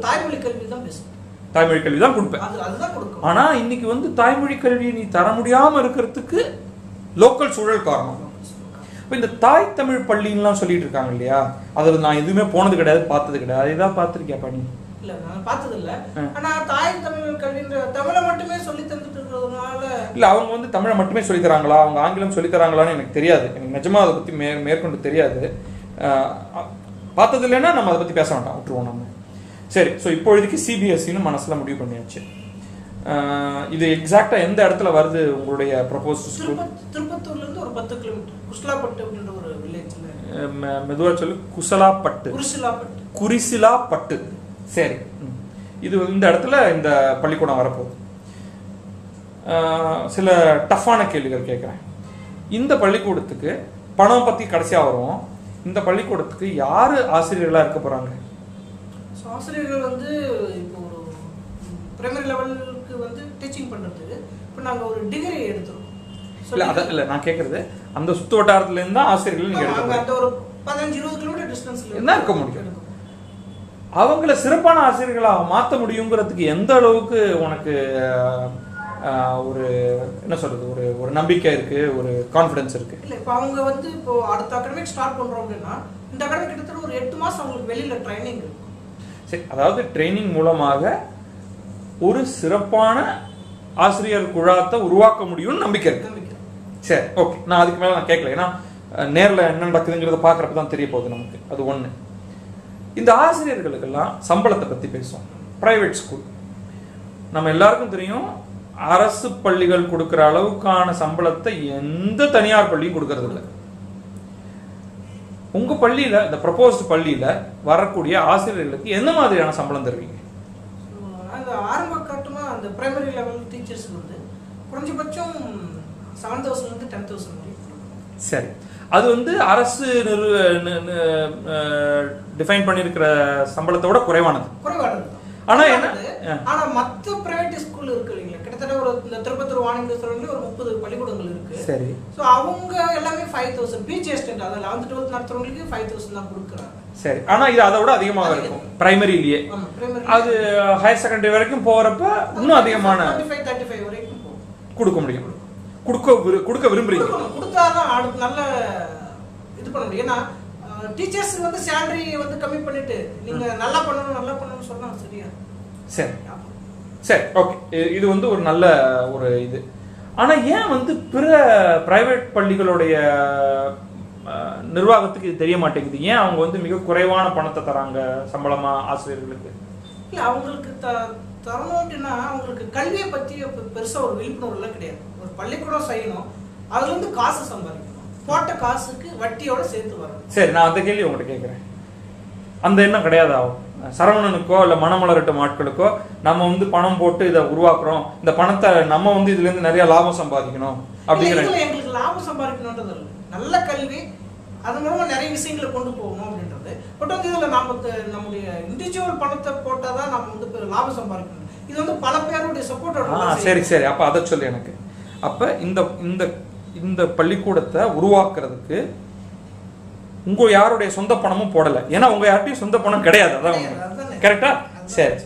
தாய்மொழி கல்வி தான் பெஸ்ட்.
தாய்மொழி கல்வி தான் கொடுப்பேன்,
அதுதான் கொடுக்கும்.
ஆனா இன்னைக்கு வந்து தாய்மொழி கல்வியை நீ தர முடியாம இருக்கிறதுக்கு லோக்கல் சூழல் காரணம். இந்த தாய் தமிழ் பள்ளின்லாம் சொல்லிட்டு இருக்காங்க இல்லையா, அதுல நான் எதுவுமே போனது கிடையாது, பார்த்தது கிடையாது, இதான் பார்த்திருக்கியா பண்ணி?
இல்ல நான் பார்த்தது இல்ல. ஆனா தாய் தமிழ் கல்வின்ற தமிழை மட்டுமே சொல்லி தந்துட்டு இருக்கிறதுனால
இல்ல அவங்க வந்து தமிழை மட்டுமே சொல்லி தராங்களா, அவங்க ஆங்கிலம் சொல்லி தராங்களான்னு எனக்கு தெரியாது, எனக்கு நிஜமா அதை பத்தி மேற்கொண்டு தெரியாது. பார்த்தது இல்லைன்னா நம்ம அதை பத்தி பேச வேண்டாம், விட்டுருவோம் நம்ம. சரி, ஸோ இப்பொழுதுக்கு சிபிஎஸ்இன்னு மனசுல முடிவு பண்ணியாச்சு. இது எக்ஸாக்டா எந்த இடத்துல வருது உங்களுடைய ப்ரொபோஸ்ட் ஸ்கூல்?
திருப்பத்தூர்ல இருந்து ஒரு 10 கிலோமீட்டர் குஸ்லாப்பட்டு அப்படின்ற ஒரு வில்லேஜ்ல.
மெதுவா சொல்லு. குசலாப்பட்டு. குறிசிலாப்பட்டு. சரி, இது இந்த இடத்துல இந்த பள்ளிக்கூடம் வரப்போகுது. சில டஃப்பான கேள்விகள் கேட்குறேன். இந்த பள்ளிக்கூடத்துக்கு பணம் பத்தி கடைசியா வரும். இந்த பள்ளிக்கூடத்துக்கு யாரு ஆசிரியர்களா இருக்க போறாங்க?
ஆசிரியர்கள் வந்து இப்போ ஒரு பிரைமரி லெவலுக்கு வந்து டீச்சிங் பண்றதுக்கு இப்போ நாங்க ஒரு டிகிரி எடுத்துறோம்.
இல்ல நான் கேக்குறது அந்த சுத்து வட்டாரத்துல இருந்தா ஆசிரியர்கள் நீங்க எடுக்க
அந்த ஒரு 15-20 கிலோமீட்டர் டிஸ்டன்ஸ்ல
என்ன இருக்க முடியும். அவங்கள சிறப்பான ஆசிரியர்களா மாற்ற முடியுங்கிறதுக்கு எந்த அளவுக்கு உனக்கு ஒரு என்ன சொல்றது, ஒரு ஒரு நம்பிக்கை இருக்கு, ஒரு கான்ஃபிடன்ஸ் இருக்கு?
இல்ல இப்போ அவங்க வந்து இப்போ அடுத்த அகாடமிக் ஸ்டார்ட் பண்றோம் அப்படின்னா இந்த அகாடமிக் கிட்டத்தட்ட ஒரு 8 மாசம் அவங்களுக்கு வெளியில ட்ரைனிங் இருக்கும்.
சரி, அதாவது ட்ரைனிங் மூலமாக ஒரு சிறப்பான ஆசிரியர் குழாத்தை உருவாக்க முடியும்னு நம்பிக்கை இருக்கு. சரி, ஓகே, நான் அதுக்கு மேல நான் கேட்கல, ஏன்னா நேரில் என்ன நடக்குதுங்கிறத பார்க்கறப்ப தான் தெரிய போகுது நமக்கு. அது ஒண்ணு. இந்த ஆசிரியர்களுக்கெல்லாம் சம்பளத்தை பத்தி பேசுவோம். பிரைவேட் ஸ்கூல் நம்ம எல்லாருக்கும் தெரியும், அரசு பள்ளிகள் கொடுக்கிற அளவுக்கான சம்பளத்தை எந்த தனியார் பள்ளியும் கொடுக்கறது இல்லை. உங்க பள்ளியில, இந்த ப்ரொபோஸ்ட் பள்ளியில வரக்கூடிய ஆசிரியர்களுக்கு என்ன மாதிரியான சம்பளம் தருவீங்க?
அந்த ஆரம்ப கட்டமா அந்த பிரைமரி லெவல் டீச்சர்ஸ் வந்து குறைஞ்சபட்சம் 7,000 இருந்து 10,000 வரை.
சரி, அது வந்து அரசு டிஃபைன் பண்ணிருக்கிற சம்பளத்தோட குறைவானது. ஆனா என்ன,
ஆனா மத்த பிரைவேட் ஸ்கூல் இருக்கு இல்லைங்களா, கிட்டத்தட்ட ஒரு இந்த திருப்பத்தூர் வாணிபேஸ்வரன்ல ஒரு 30 பள்ளிக்கூடங்கள் இருக்கு.
சரி,
சோ அவங்க எல்லாமே 5,000 பிஜி அசிஸ்டன்ட், அத 11th 12th நடத்துறவங்களுக்கு 5,000 தான் கொடுக்கறாங்க.
சரி, ஆனா இது அதை விட அதிகமாக இருக்கும் பிரைமரியிலேயே. அது ஹையர் செகண்டரி வரைக்கும் போறப்ப இன்னும் அதிகமான
25-35 வரைக்கும்
கொடுக்க முடியும். கொடுக்க விரும்புறீங்க?
கொடுத்தாதான் அடுத்து நல்ல இது பண்ண முடியும். ஏன்னா டீச்சர்ஸ் வந்து சேலரி வந்து கம்மி பண்ணிட்டு நீங்க நல்லா பண்ணணும்னு சொன்னா சரியா?
சரி சரி, ஓகே, இது வந்து ஒரு நல்ல ஒரு இது. ஆனா ஏன் வந்து பிற பிரைவேட் பள்ளிகளுடைய நிர்வாகத்துக்கு இது தெரிய மாட்டேங்குது? ஏன் அவங்க வந்து மிக குறைவான பணத்தை தராங்க சம்பளமா ஆசிரியர்களுக்கு?
இல்ல அவங்களுக்கு தரணும் அப்படின்னா அவங்களுக்கு கல்வியை பத்தி பெருசா ஒரு விழிப்புணர்வு எல்லாம் கிடையாது. ஒரு பள்ளிக்கூடம் செய்யணும், அதுல இருந்து காசு சம்பாதிக்கணும், போட்ட காசுக்கு வட்டியோட சேர்த்து வரணும்.
சரி, நான் அந்த கேள்வி உங்கள்கிட்ட கேட்கிறேன். அந்த எண்ணம் கிடையாது சரவணனுக்கோ இல்ல மனமலரட்டும் ஆட்களுக்கோ? நம்ம வந்து பணம் போட்டு இதை உருவாக்குறோம், இந்த பணத்தை நம்ம வந்து இதுல இருந்து நிறைய லாபம் சம்பாதிக்கணும் அப்படிங்கிற
எங்களுக்கு லாபம் சம்பாதிக்கணும்ன்றது இல்லை, நல்ல கல்வி அது மூலமா நிறைய விஷயங்களை கொண்டு போகணும் அப்படின்றது. பட் வந்து இதுல நாம நம்முடைய இண்டிவிஜுவல் பணத்தை போட்டாதான் நம்ம வந்து லாபம் சம்பாதிக்கணும். இது வந்து பல பேருடைய சப்போர்ட்.
சரி சரி, அப்ப அதை சொல்லு எனக்கு. அப்ப இந்த இந்த இந்த பள்ளிக்கூடத்தை உருவாக்குறதுக்கு உங்க யாருடைய சொந்த பணமும் போடல, ஏன்னா உங்க யார்ட்டையும் சொந்த பணம் கிடையாது. அதான் கரெக்டா? சரி,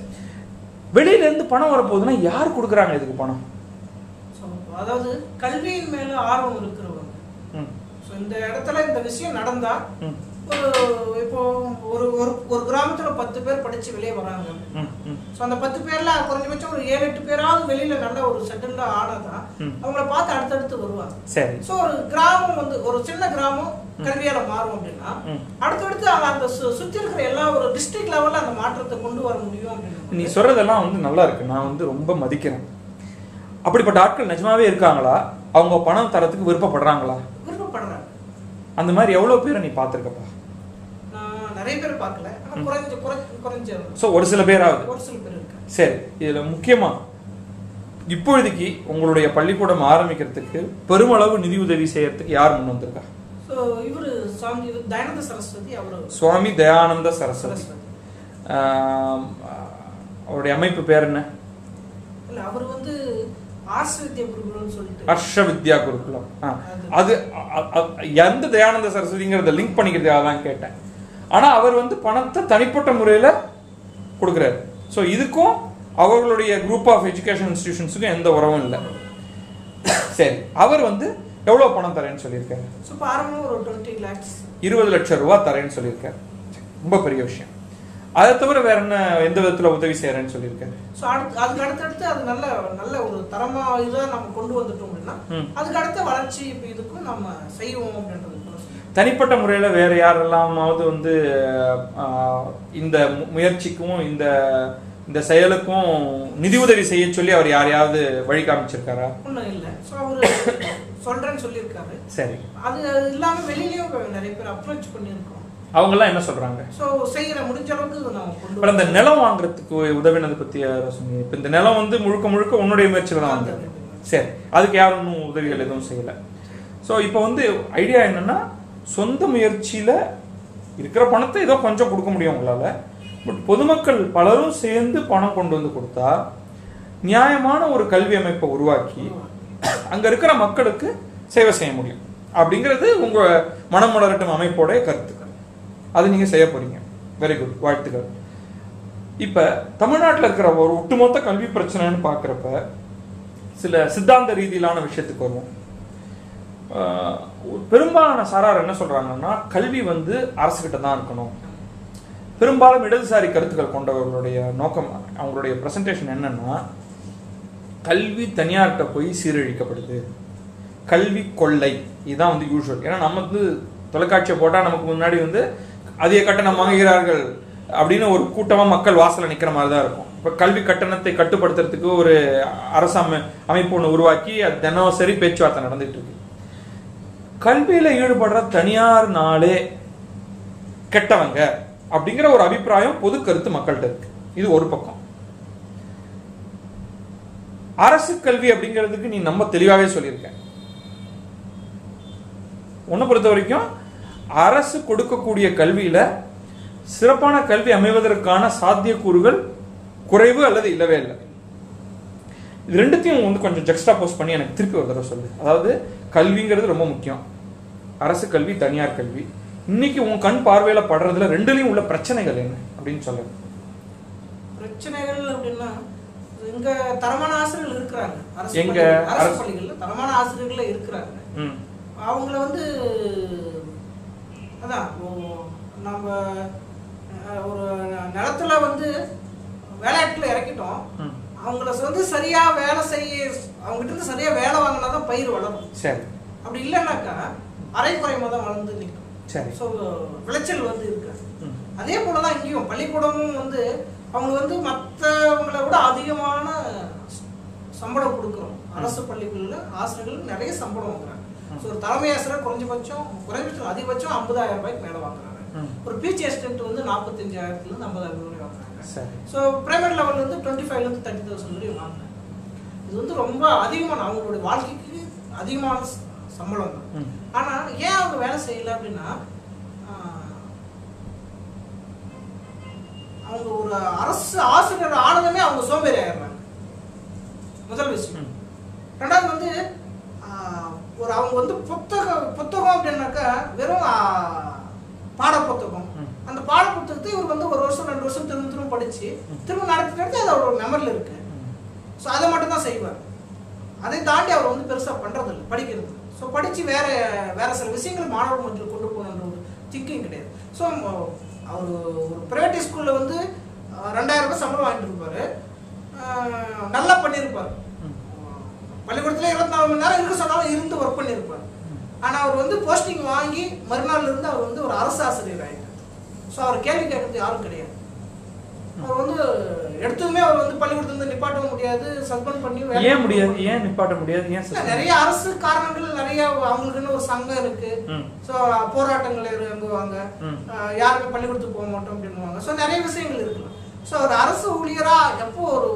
வெளியில இருந்து பணம் வரப்போகுதுன்னா யார் கொடுக்குறாங்க இதுக்கு பணம்?
அதாவது கல்வியின் மேல ஆர்வம் இருக்கிறவங்க. இந்த இடத்துல இந்த விஷயம் நடந்தா இப்போ ஒரு கிராமத்துல 10 பேர் படிச்சு வெளியே வராங்க. ஸோ அந்த 10 பேர்ல குறைஞ்சபட்சம் ஒரு 7-8 பேராவது வெளியில நல்ல ஒரு செட்டில்டா ஆனாதான் அவங்கள பார்த்து அடுத்தடுத்து வருவாங்க. சரி. ஸோ ஒரு கிராமம் வந்து ஒரு சின்ன கிராமம் கல்வியால மாறும் அப்படின்னா அடுத்தடுத்து அந்த சுத்தி இருக்கிற எல்லா ஒரு டிஸ்ட்ரிக்ட் லெவல்ல அந்த மாற்றத்தை கொண்டு வர முடியும் அப்படின்னு
நீ சொல்றதெல்லாம் வந்து நல்லா இருக்கு. நான் வந்து ரொம்ப மதிக்கிறேன். அப்படிப்பட்ட ஆட்கள் நிஜமாவே இருக்காங்களா? அவங்க பணம் தரத்துக்கு விருப்பப்படுறாங்களா?
விருப்பப்படுறாங்க.
அந்த மாதிரி எவ்வளவு பேரை நீ பார்த்திருக்கப்பா?
நான் நிறைய பேர் பார்க்கல. குறைஞ்ச
ஒரு சில பேராவது.
ஒரு சில பேர் இருக்கு.
சரி. இதுல முக்கியமா இப்பொழுதைக்கு உங்களுடைய பள்ளிக்கூடம் ஆரம்பிக்கிறதுக்கு பெருமளவு நிதி உதவி செய்யறதுக்கு யார் முன் வந்திருக்கா?
இவரு சுவாமி தயானந்த சரஸ்வதி. அவரு
சுவாமி தயானந்த சரஸ்வதி. அவருடைய அமைப்பு பேர் என்ன?
இல்ல அவர் வந்து ஹர்ஷ
வித்யா குருகுலம். அது எந்த தயானந்த சரஸ்வதிங்கிறத லிங்க் பண்ணிக்கிறதுக்காக தான் கேட்டேன். ஆனா அவர் வந்து பணத்தை தனிப்பட்ட முறையில கொடுக்கிறாரு. ஸோ இதுக்கும் அவர்களுடைய குரூப் ஆஃப் எஜுகேஷன் இன்ஸ்டிடியூஷன்ஸுக்கும் எந்த உறவும் இல்லை. சரி. அவர் வந்து எவ்வளவு பணம் தரேன்னு சொல்லியிருக்காரு? 20 லட்சம் ரூபாய் தரேன்னு சொல்லியிருக்காரு. ரொம்ப பெரிய விஷயம். அதை தவிர வேற என்ன எந்த விதத்துல உதவி செய்யறேன்னு சொல்லியிருக்காரு?
அதுக்கு அடுத்தடுத்து அது நல்ல நல்ல ஒரு தரமா இதாக நம்ம கொண்டு வந்துட்டோம் அப்படின்னா அதுக்கு அடுத்த வளர்ச்சி இப்போ இதுக்கும் நம்ம செய்வோம் அப்படின்றது.
தனிப்பட்ட முறையில வேற யாரெல்லாமாவது வந்து இந்த முயற்சிக்கும் இந்த செயலுக்கும் நிதி உதவி செய்ய சொல்லி அவர் யாரையாவது வழி காமிச்சிருக்காரா?
ஒன்றும் இல்லை. ஸோ அவரு சொல்றேன்னு சொல்லியிருக்காரு.
சரி.
அது இல்லாம வெளியிலயும் நிறைய பேர் அப்ரோச் பண்ணியிருக்கோம்.
அவங்க எல்லாம் என்ன சொல்றாங்க?
சோ செய்யற முடிஞ்ச அளவுக்கு நான் கொண்டு
அந்த நிலம் வாங்குறதுக்கு உதவினது பத்தி சொன்னீங்க. இப்ப இந்த நிலம் வந்து முழுக்க உன்னுடைய முயற்சியில தான் வந்தது. சரி. அதுக்கு யாரும் இன்னும் உதவிகள் எதுவும் செய்யல. சோ இப்ப வந்து ஐடியா என்னன்னா சொந்த முயற்சியில இருக்கிற பணத்தை ஏதோ கொஞ்சம் கொடுக்க முடியும் உங்களால. பட் பொதுமக்கள் பலரும் சேர்ந்து பணம் கொண்டு வந்து கொடுத்தா நியாயமான ஒரு கல்வி அமைப்பை உருவாக்கி அங்க இருக்கிற மக்களுக்கு சேவை செய்ய முடியும் அப்படிங்கிறது உங்க மனம் மலரட்டும் அமைப்போட கருத்து. அது நீங்க செய்ய போறீங்க. Very good. வாழ்த்துக்கள். இப்ப தமிழ்நாட்டில் இருக்கிற ஒரு ஒட்டுமொத்த கல்வி பிரச்சனைன்னு பாக்குறப்ப சில சித்தாந்த ரீதியிலான விஷயத்துக்கு வருவோம். பெரும்பாலான சாரார் என்ன சொல்றாங்கன்னா கல்வி வந்து அரசு கிட்ட தான் இருக்கணும். பெரும்பாலும் இடதுசாரி கருத்துக்கள் கொண்டவர்களுடைய நோக்கம், அவங்களுடைய பிரசன்டேஷன் என்னன்னா கல்வி தனியார்கிட்ட போய் சீரழிக்கப்படுது, கல்வி கொள்ளை. இதுதான் வந்து யூஸ்வல். ஏன்னா நம்ம வந்து தொலைக்காட்சியை போட்டா நமக்கு முன்னாடி வந்து அதிக கட்டணம் வாங்குகிறார்கள் அப்படின்னு ஒரு கூட்டமா மக்கள் வாசல நிக்கிற மாதிரி தான் இருக்கும். இப்ப கல்வி கட்டணத்தை கட்டுப்படுத்துறதுக்கு ஒரு அரசு அமைப்பு ஒன்று உருவாக்கி அது தினசரி பேச்சுவார்த்தை நடந்துட்டு இருக்கு. கல்வியில ஈடுபடுற தனியார் நாளே கெட்டவங்க அப்படிங்கிற ஒரு அபிப்பிராயம் பொது கருத்து மக்கள்கிட்ட இருக்கு. இது ஒரு பக்கம். அரசு கல்வி அப்படிங்கிறதுக்கு நீ நம்ம தெளிவாவே சொல்லியிருக்க. உன்னை பொறுத்த வரைக்கும் அரசு கொடுக்கக்கூடிய கல்வியில சிறப்பான கல்வி அமைவதற்கான சாத்தியக்கூறுகள் குறைவு அல்லது இல்லவே இல்லை. இது ரெண்டுத்தையும் வந்து கொஞ்சம் ஜெக்ஸ்டாபோஸ் பண்ணி எனக்கு திருப்பி ஒரு தடவை சொல்லு. அதாவது கல்விங்கிறது ரொம்ப முக்கியம். அரசு கல்வி, தனியார் கல்வி. இன்னைக்கு உன் கண் பார்வையில படுறதுல ரெண்டுலயும் உள்ள பிரச்சனைகள் என்ன அப்படின்னு சொல்லுங்க.
பிரச்சனைகள் அப்படின்னா இங்க தரமான ஆசிரியர்கள் இருக்கிறாங்க.
எங்க
அரசு பள்ளிகள்ல தரமான ஆசிரியர்கள் இருக்கிறாங்க. அவங்கள வந்து அதான் நம்ம ஒரு நிலத்துல வந்து வேலையாட்களை இறக்கிட்டோம். அவங்கள வந்து சரியா வேலை செய்ய, அவங்ககிட்ட இருந்து சரியா வேலை வாங்கினாதான் பயிர் வளரும். சரி. அப்படி இல்லைன்னாக்கா அரைக்குறைமா தான் வளர்ந்து நிற்கும். சரி. ஸோ விளைச்சல் வந்து இருக்கு. அதே போலதான் இங்கேயும் பள்ளிக்கூடமும் வந்து அவங்களுக்கு வந்து மற்றவங்களை விட அதிகமான சம்பளம் கொடுக்குறோம். அரசு பள்ளிகளில் ஆசிரியர்கள் நிறைய சம்பளம் வாங்குறாங்க. ஸோ ஒரு தலைமை ஆசிரியர் குறைஞ்சபட்சம் அதிகபட்சம் 50,000 ரூபாய்க்கு மேலே வாங்குறாங்க. ஒரு பிஜி அசிஸ்டன்ட் வந்து 45,000 50,000 ரூபாய் வாங்குறாங்க. ஸோ பிரைவேட் லெவல் வந்து 25,000 to 30,000 வரையும் வாங்குறாங்க. இது வந்து ரொம்ப அதிகமான அவங்களுடைய வாழ்க்கைக்கு அதிகமான சம்பளம் தான். ஆனா ஏன் அவங்க வேலை செய்யல அப்படின்னா அவங்க ஒரு அரசு ஆசிரியர் ஆனதுமே அவங்க சோம்பேறி ஆயிடுறாங்க. முதல் விஷயம். ரெண்டாவது வந்து ஒரு அவங்க வந்து புத்தகம் அப்படின்னாக்கா வெறும் பாட புத்தகம். அந்த பாட புத்தகத்தை இவர் வந்து 1 வருஷம் 2 வருஷம் திரும்ப படிச்சு திரும்ப நடத்திட்டு அது அவரோட மெமரியில் இருக்கு. ஸோ அதை மட்டும் தான் செய்வார். அதை தாண்டி அவர் வந்து பெருசா பண்றது இல்லை, படிக்கிறது. ஸோ படிச்சு வேற சில விஷயங்கள் மாணவர்கள் மத்தியில் கொண்டு போகணுன்ற ஒரு திங்கிங் கிடையாது. ஸோ அவர் ஒரு ப்ரைவேட் ஸ்கூலில் வந்து 2000 ரூபாய் சம்பளம் வாங்கிட்டு இருப்பாரு, நல்லா பண்ணியிருப்பார். பள்ளிக்கூடத்துல 24 மணி நேரம் இருக்க சொன்னாலும் இருந்து ஒர்க் பண்ணியிருப்பார். ஆனால் அவர் வந்து போஸ்டிங் வாங்கி மறுநாள் இருந்து அவர் வந்து ஒரு அரசு ஆசிரியர் ஆகிட்டார். ஸோ அவர் கேள்வி கேட்கறது யாரும் கிடையாது. அவர் வந்து எடுத்ததுமே அவர் வந்து பள்ளிக்கூடத்துல நிப்பாட்ட முடியாது, சஸ்பெண்ட் பண்ணி.
ஏன் முடியாது? ஏன் நிப்பாட்ட முடியாது? ஏன்?
நிறைய அரசு காரணங்கள், நிறைய அவங்களுக்குன்னு ஒரு சங்கம் இருக்கு. ஸோ போராட்டங்கள் இறங்குவாங்க, யாருமே பள்ளிக்கூடத்துக்கு போக மாட்டோம் அப்படின்னுவாங்க. ஸோ நிறைய விஷயங்கள் இருக்கு. ஸோ ஒரு அரசு ஊழியரா எப்போ ஒரு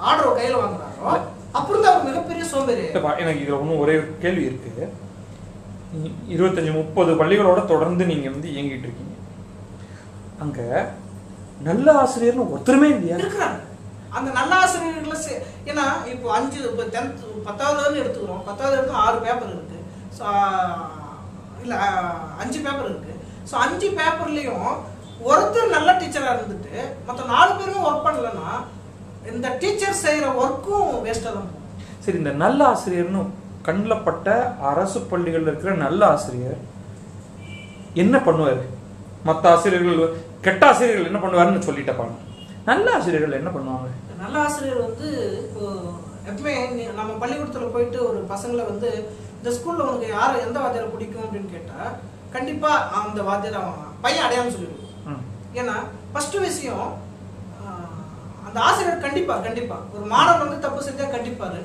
ஆர்டர் கையில் வாங்குறாரோ அப்புறம் தான் அவர் மிகப்பெரிய சோம்பேறி.
எனக்கு இதுல ஒன்றும் ஒரே கேள்வி இருக்கு. 25-30 பள்ளிகளோட தொடர்ந்து நீங்க வந்து இயங்கிட்டு இருக்கீங்க. அங்க நல்ல ஆசிரியர்னு ஒருத்தருமே இல்லையா?
இருக்கிறாங்க. அந்த நல்ல ஆசிரியர்களை ஏன்னா இப்போ 10வது எடுத்துக்கிறோம். 10வது எடுத்து 6 பேப்பர் இருக்கு. ஸோ இல்லை 5 பேப்பர் இருக்கு. ஸோ 5 பேப்பர்லையும் ஒருத்தர் நல்ல டீச்சராக இருந்துட்டு மற்ற 4 பேருமே ஒர்க் பண்ணலன்னா இந்த டீச்சர் செய்கிற ஒர்க்கும் வேஸ்ட்டாக தான் போகும்.
சரி, இந்த நல்ல ஆசிரியர்னு கண்ணில் பட்ட அரசு பள்ளிகளில் இருக்கிற நல்ல ஆசிரியர் என்ன பண்ணுவார்? மற்ற ஆசிரியர்கள், கெட்ட ஆசிரியர்கள் என்ன பண்ணுவாருன்னு சொல்லிட்டப்பாங்க. நல்ல ஆசிரியர்கள் என்ன பண்ணுவாங்க?
நல்ல ஆசிரியர் வந்து இப்போ எப்பவுமே நம்ம பள்ளிக்கூடத்தில் போயிட்டு ஒரு பசங்களை வந்து இந்த ஸ்கூலில் உனக்கு யாரை எந்த வாத்தியாரை பிடிக்கும் அப்படின்னு கேட்டால் கண்டிப்பாக அந்த வாத்தியார் அவன் பையன் அடையாளம் சொல்லிடுவோம். ஏன்னா ஃபர்ஸ்ட் விஷயம் அந்த ஆசிரியர் கண்டிப்பா ஒரு மாணவன் வந்து தப்பு செஞ்சா கண்டிப்பாரு.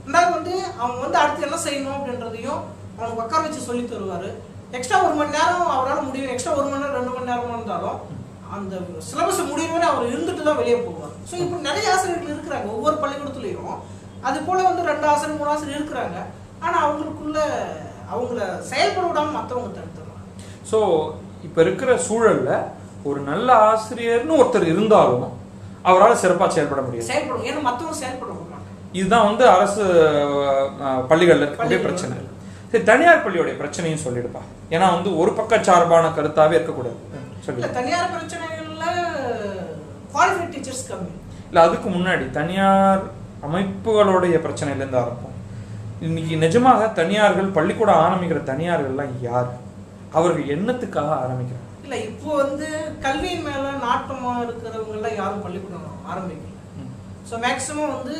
ரெண்டாவது வந்து அவன் வந்து அடுத்து என்ன செய்யணும் அப்படின்றதையும் அவனுக்கு உட்கார வச்சு சொல்லி தருவாரு. எக்ஸ்ட்ரா 1 மணி நேரம் அவரால் முடியும், எக்ஸ்ட்ரா 1 மணி நேரம் 2 மணி நேரம் இருந்தாலும் அந்த சிலபஸ் முடியும் அவர் இருந்துட்டு தான் வெளியே போவார். ஸோ இப்போ நிறைய ஆசிரியர்கள் இருக்கிறாங்க ஒவ்வொரு பள்ளிக்கூடத்துலையும். அது போல வந்து 2 ஆசிரியர் 3 ஆசிரியர் இருக்கிறாங்க. ஆனால் அவங்களுக்குள்ள அவங்கள செயல்பட விடாம மற்றவங்க தடுத்துறாங்க.
ஸோ இப்போ இருக்கிற சூழல்ல ஒரு நல்ல ஆசிரியர்னு ஒருத்தர் இருந்தாலும் அவரால் சிறப்பாக செயல்பட முடியாது.
செயல்படும், ஏன்னா மற்றவங்க செயல்பட மாட்டாங்க.
இதுதான் வந்து அரசு பள்ளிகள்ல இருக்கக்கூடிய பிரச்சனை. சரி, தனியார் பள்ளியோடைய பிரச்சனையும் சொல்லிடுப்பா. ஏன்னா வந்து ஒரு பக்க சார்பான கருத்தாவே இருக்கக்கூடாது.
சொல்லி தனியார் பிரச்சனைகள்ல குவாலிஃபைட் டீச்சர்ஸ் கம்மி.
இல்லை, அதுக்கு முன்னாடி தனியார் அமைப்புகளுடைய பிரச்சனையில இருந்து ஆரம்பம். இன்னைக்கு நிஜமாக தனியார்கள் பள்ளிக்கூடம் ஆரம்பிக்கிற தனியார்கள்லாம் யார்? அவர்கள் என்னத்துக்காக ஆரம்பிக்கிறாங்க?
இல்லை, இப்போ வந்து கல்வியின் மேல நாட்டமா இருக்கிறவங்க எல்லாம் யாரும் பள்ளிக்கூடம் ஆரம்பிக்கல. ஸோ மேக்சிமம் வந்து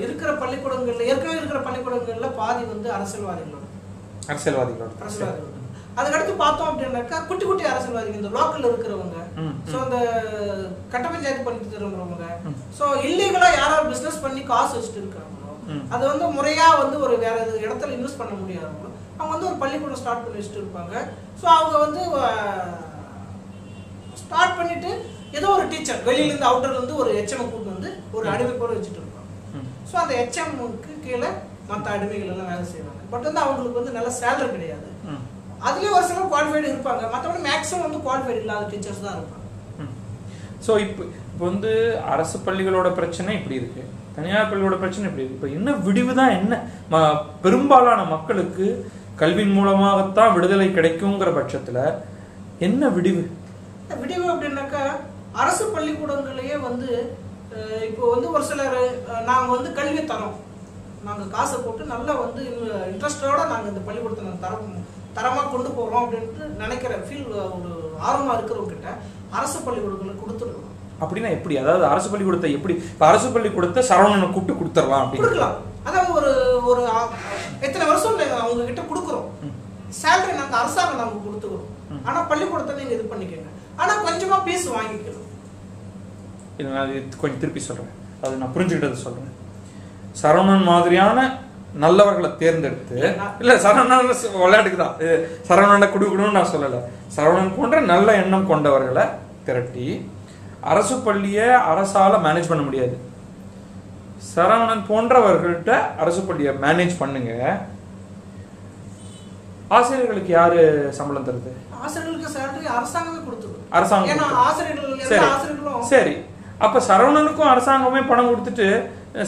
இருக்கிற பள்ளிக்கூடங்கள்ல ஏற்கனவே இருக்கிற பள்ளிக்கூடங்கள்ல பாதி வந்து அரசியல்வாதிகளோட. அதுக்கடுத்து பார்த்தோம் அப்படின்னாக்கா குட்டி குட்டி அரசியல்வாதிகள், இந்த லோக்கல் இருக்கிறவங்க, ஸோ அந்த கட்ட பஞ்சாயத்து பண்ணிட்டு இருக்கிறவங்க, ஸோ இல்லீகலா யாராவது பிசினஸ் பண்ணி காசு வச்சுட்டு இருக்காங்களோ, அது வந்து முறையா வந்து ஒரு வேற இடத்துல இன்வெஸ்ட் பண்ண முடியாதவங்களோ அவங்க வந்து ஒரு பள்ளிக்கூடம் ஸ்டார்ட் பண்ணி வச்சுட்டு இருப்பாங்க. ஸோ அவங்க வந்து ஸ்டார்ட் பண்ணிட்டு ஏதோ ஒரு டீச்சர் வெளியிலேருந்து அவுட்டர்லேருந்து ஒரு HM கூட்டு வந்து ஒரு அடிமை போல வச்சுட்டு இருப்பாங்க. ஸோ அந்த HMக்கு கீழே மற்ற அடிமைகள் எல்லாம் வேலை செய்வாங்க. பட் வந்து அவங்களுக்கு வந்து நல்ல சேலரி கிடையாது. அதுலேயும் ஒரு சிலர் குவாலிஃபைடு இருப்பாங்க, மற்றபடி மேக்ஸிமம் வந்து குவாலிஃபைடு இல்லாத டீச்சர்ஸ் தான் இருப்பாங்க.
ஸோ இப்போ வந்து அரசு பள்ளிகளோட பிரச்சனை இப்படி இருக்கு, தனியார் பள்ளிகளோட பிரச்சனை இப்படி இருக்கு. இப்போ என்ன விடிவு தான்? என்ன பெரும்பாலான மக்களுக்கு கல்வியின் மூலமாகத்தான் விடுதலை கிடைக்குங்கிற பட்சத்தில் என்ன விடிவு?
விடிவு அப்படின்னாக்கா அரசு பள்ளிக்கூடங்களையே வந்து இப்போ வந்து ஒரு சிலர் நாங்கள் வந்து கல்வி தரோம், நாங்கள் காசை போட்டு நல்லா வந்து இன்ட்ரெஸ்டோட நாங்கள் இந்த பள்ளிக்கூடத்தை நாங்கள் தரமாக கொண்டு போகிறோம் அப்படின்ட்டு நினைக்கிற ஃபீல் ஒரு ஆர்வமாக இருக்கிறவங்க கிட்ட அரசு பள்ளிக்கூடங்களை கொடுத்துருக்கோம்.
அப்படின்னா எப்படி? அதாவது அரசு பள்ளிக்கூடத்தை எப்படி? இப்போ அரசு பள்ளிக்கூடத்தை சரவணனை கூப்பிட்டு கொடுத்துடலாம் அப்படி
கொடுக்கலாம். அதாவது ஒரு ஒரு எத்தனை வருஷம் அவங்க கிட்ட கொடுக்குறோம், சேலரி நாங்கள் அரசாங்கம் நாங்கள் கொடுத்துக்கிறோம், ஆனால் பள்ளிக்கூடத்தை நீங்கள் இது பண்ணிக்கோங்க, ஆனால் கொஞ்சமாக பீஸ் வாங்கிக்கணும்.
இல்லை, நான் கொஞ்சம் திருப்பி சொல்கிறேன், அது நான் புரிஞ்சுக்கிட்டது சொல்கிறேன். சரவணன் மாதிரியான நல்லவர்களை தேர்ந்தெடுத்து, இல்லை சரவணன் விளையாட்டுக்கு தான் சரவணனை கொடுக்கணும்னு நான் சொல்லலை, சரவணன் போன்ற நல்ல எண்ணம் கொண்டவர்களை திரட்டி அரசு பள்ளியை அரசால மேனேஜ் பண்ண முடியாது, சரவணன் போன்றவர்கள்ட்ட அரசு பள்ளியை மேனேஜ் பண்ணுங்க. ஆசிரியர்களுக்கு யாரு சம்பளம் தருது?
ஆசிரியர்களுக்கு சேலரி அரசாங்கமே கொடுத்துருது.
அரசாங்கம்.
ஏன்னா ஆசிரியர்களும்
சரி, அப்ப சரவணனுக்கும் அரசாங்கமே பணம் கொடுத்துட்டு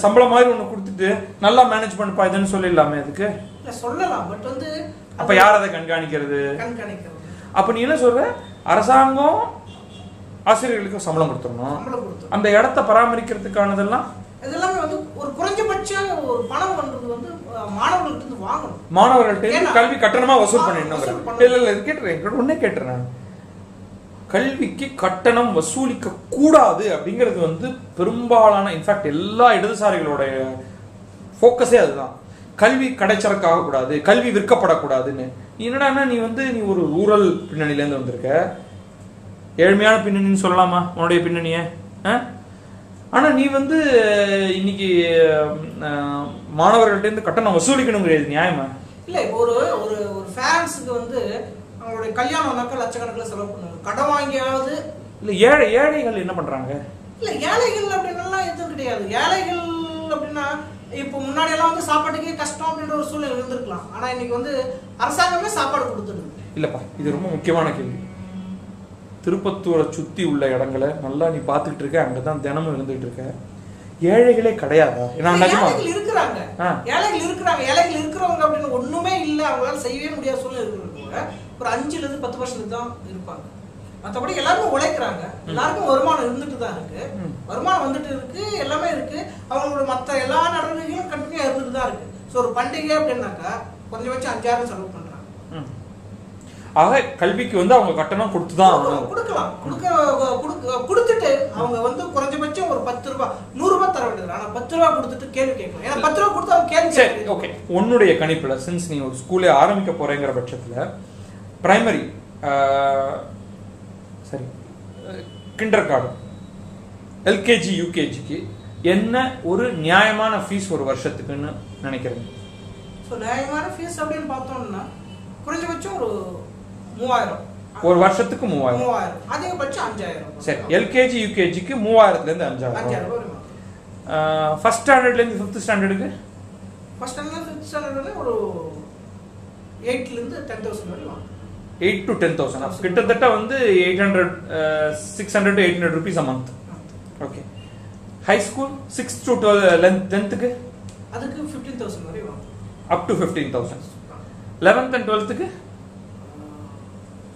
சம்பளம் மாதிரி ஒண்ணு கொடுத்துட்டு நல்லா மேனேஜ் பண்ணப்பா இதுன்னு சொல்லிடலாமே? அதுக்கு
சொல்லலாம், பட் வந்து
அப்ப யார் அதை கண்காணிக்கிறது? அப்ப நீ என்ன சொல்ற? அரசாங்கம் ஆசிரியர்களுக்கு சம்பளம் கொடுத்துடணும், அந்த இடத்தை பராமரிக்கிறதுக்கானதெல்லாம்
இதெல்லாமே வந்து ஒரு குறைஞ்சபட்ச ஒரு பணம் பண்றது வந்து மாணவர்கள்ட்ட இருந்து வாங்கணும்.
மாணவர்கள்ட்ட கல்வி கட்டணமா வசூல் பண்ணிடணும். இல்ல இல்ல, இது கேட்டுறேன், ஒன்னே கேட்டுறேன். கல்விக்கு கட்டணம் வசூலிக்க கூடாது அப்படிங்கிறது வந்து பெரும்பாலான இன்ஃபேக்ட் எல்லா இடதுசாரிகளோட ஃபோக்கஸே அதுதான். கல்வி கடைச்சரக்காக கூடாது, கல்வி விற்கப்படக்கூடாதுன்னு. என்னடான்னா நீ ஒரு ரூரல் பின்னணியிலேருந்து வந்திருக்க, ஏழ்மையான பின்னணின்னு சொல்லலாமா உன்னுடைய பின்னணிய? ஆனா நீ இன்னைக்கு மாணவர்கள்ட்ட இருந்து கட்டணம் வசூலிக்கணுங்கிறது நியாயமா?
இல்ல இப்போ ஒரு ஒரு ஒரு பேரண்ட்ஸுக்கு அவங்களுடைய கல்யாணம்னாக்க லட்சக்கணக்கில் செலவு பண்ணுவாங்க, கடன் வாங்கியாவது.
இல்ல ஏழைகள் என்ன பண்றாங்க?
இல்ல ஏழைகள் அப்படின்னா எதுவும் கிடையாது. ஏழைகள் அப்படின்னா இப்போ முன்னாடி எல்லாம் சாப்பாட்டுக்கே கஷ்டம் அப்படின்ற ஒரு சூழ்நிலை இருந்திருக்கலாம். ஆனா இன்னைக்கு அரசாங்கமே சாப்பாடு கொடுத்துடுது.
இல்லப்பா, இது ரொம்ப முக்கியமான கேள்வி. திருப்பத்தூரை சுத்தி உள்ள இடங்களை நல்லா நீ பாத்துக்கிட்டு இருக்க, அங்கதான் தினமும் இருந்துட்டு இருக்க. ஏழைகளே கிடையாதா?
ஏழைகள் இருக்கிறாங்க, ஏழைகள் இருக்கிறவங்க அப்படின்னு ஒண்ணுமே இல்லை, அவங்களால செய்யவே முடியாத சூழ்நிலை இருக்கிறவங்க ஒரு 5-10% தான் இருப்பாங்க. மற்றபடி எல்லாருமே உழைக்கிறாங்க, எல்லாருக்கும் வருமானம் இருந்துட்டு தான் இருக்கு, வருமானம் வந்துட்டு இருக்கு, எல்லாமே இருக்கு. அவங்களோட மற்ற எல்லா நடவடிக்கைகளும் கண்டினியூ இருந்துட்டு தான் இருக்கு. ஸோ ஒரு பண்டிகை அப்படின்னாக்கா குறைஞ்சபட்சம் 5000 செலவு பண்றாங்க.
ஆக கல்விக்கு அவங்க கட்டணம் கொடுத்துதான்
கொடுக்கலாம். கொடுத்துட்டு அவங்க குறைஞ்சபட்சம் ஒரு 10 ரூபாய் 100 ரூபாய் தர வேண்டியது. ஆனா 10 ரூபாய் கொடுத்துட்டு கேள்வி கேட்கலாம். ஏன்னா 10 ரூபாய் கொடுத்து அவங்க கேள்வி.
சரி, ஓகே. உன்னுடைய கணிப்புல சின்ஸ் நீ ஒரு ஸ்கூலே ஆரம்பிக்க போறேங்கிற பட்சத்துல பிரைமரி சரி கிண்டர் கார்டன் எல்கேஜி யூகேஜிக்கு என்ன ஒரு நியாயமான ஃபீஸ் ஒரு வருஷத்துக்குன்னு நினைக்கிறேன்?
நியாயமான ஃபீஸ் அப்படின்னு பார்த்தோம்னா குறைஞ்சபட்சம் ஒரு 3000,
ஒரு வருஷத்துக்கு 3000,
அதிகபட்சம் 5000.
சரி, எல்கேஜி யூகேஜிக்கு 3000ல இருந்து 5000. ஃபர்ஸ்ட் ஸ்டாண்டர்ட்ல இருந்து 5th ஸ்டாண்டர்டுக்கு
ஃபர்ஸ்ட் ஸ்டாண்டர்ட்ல 5th ஸ்டாண்டர்ட்ல ஒரு 8ல இருந்து 10000 வரை.
8 to 10,000 கிட்டத்தட்ட 800 600 to 800 rupees a month. Okay. High school 6th to 10th
அதுக்கு 15,000 வரை வாங்க.
up to 15,000. 11th and 12th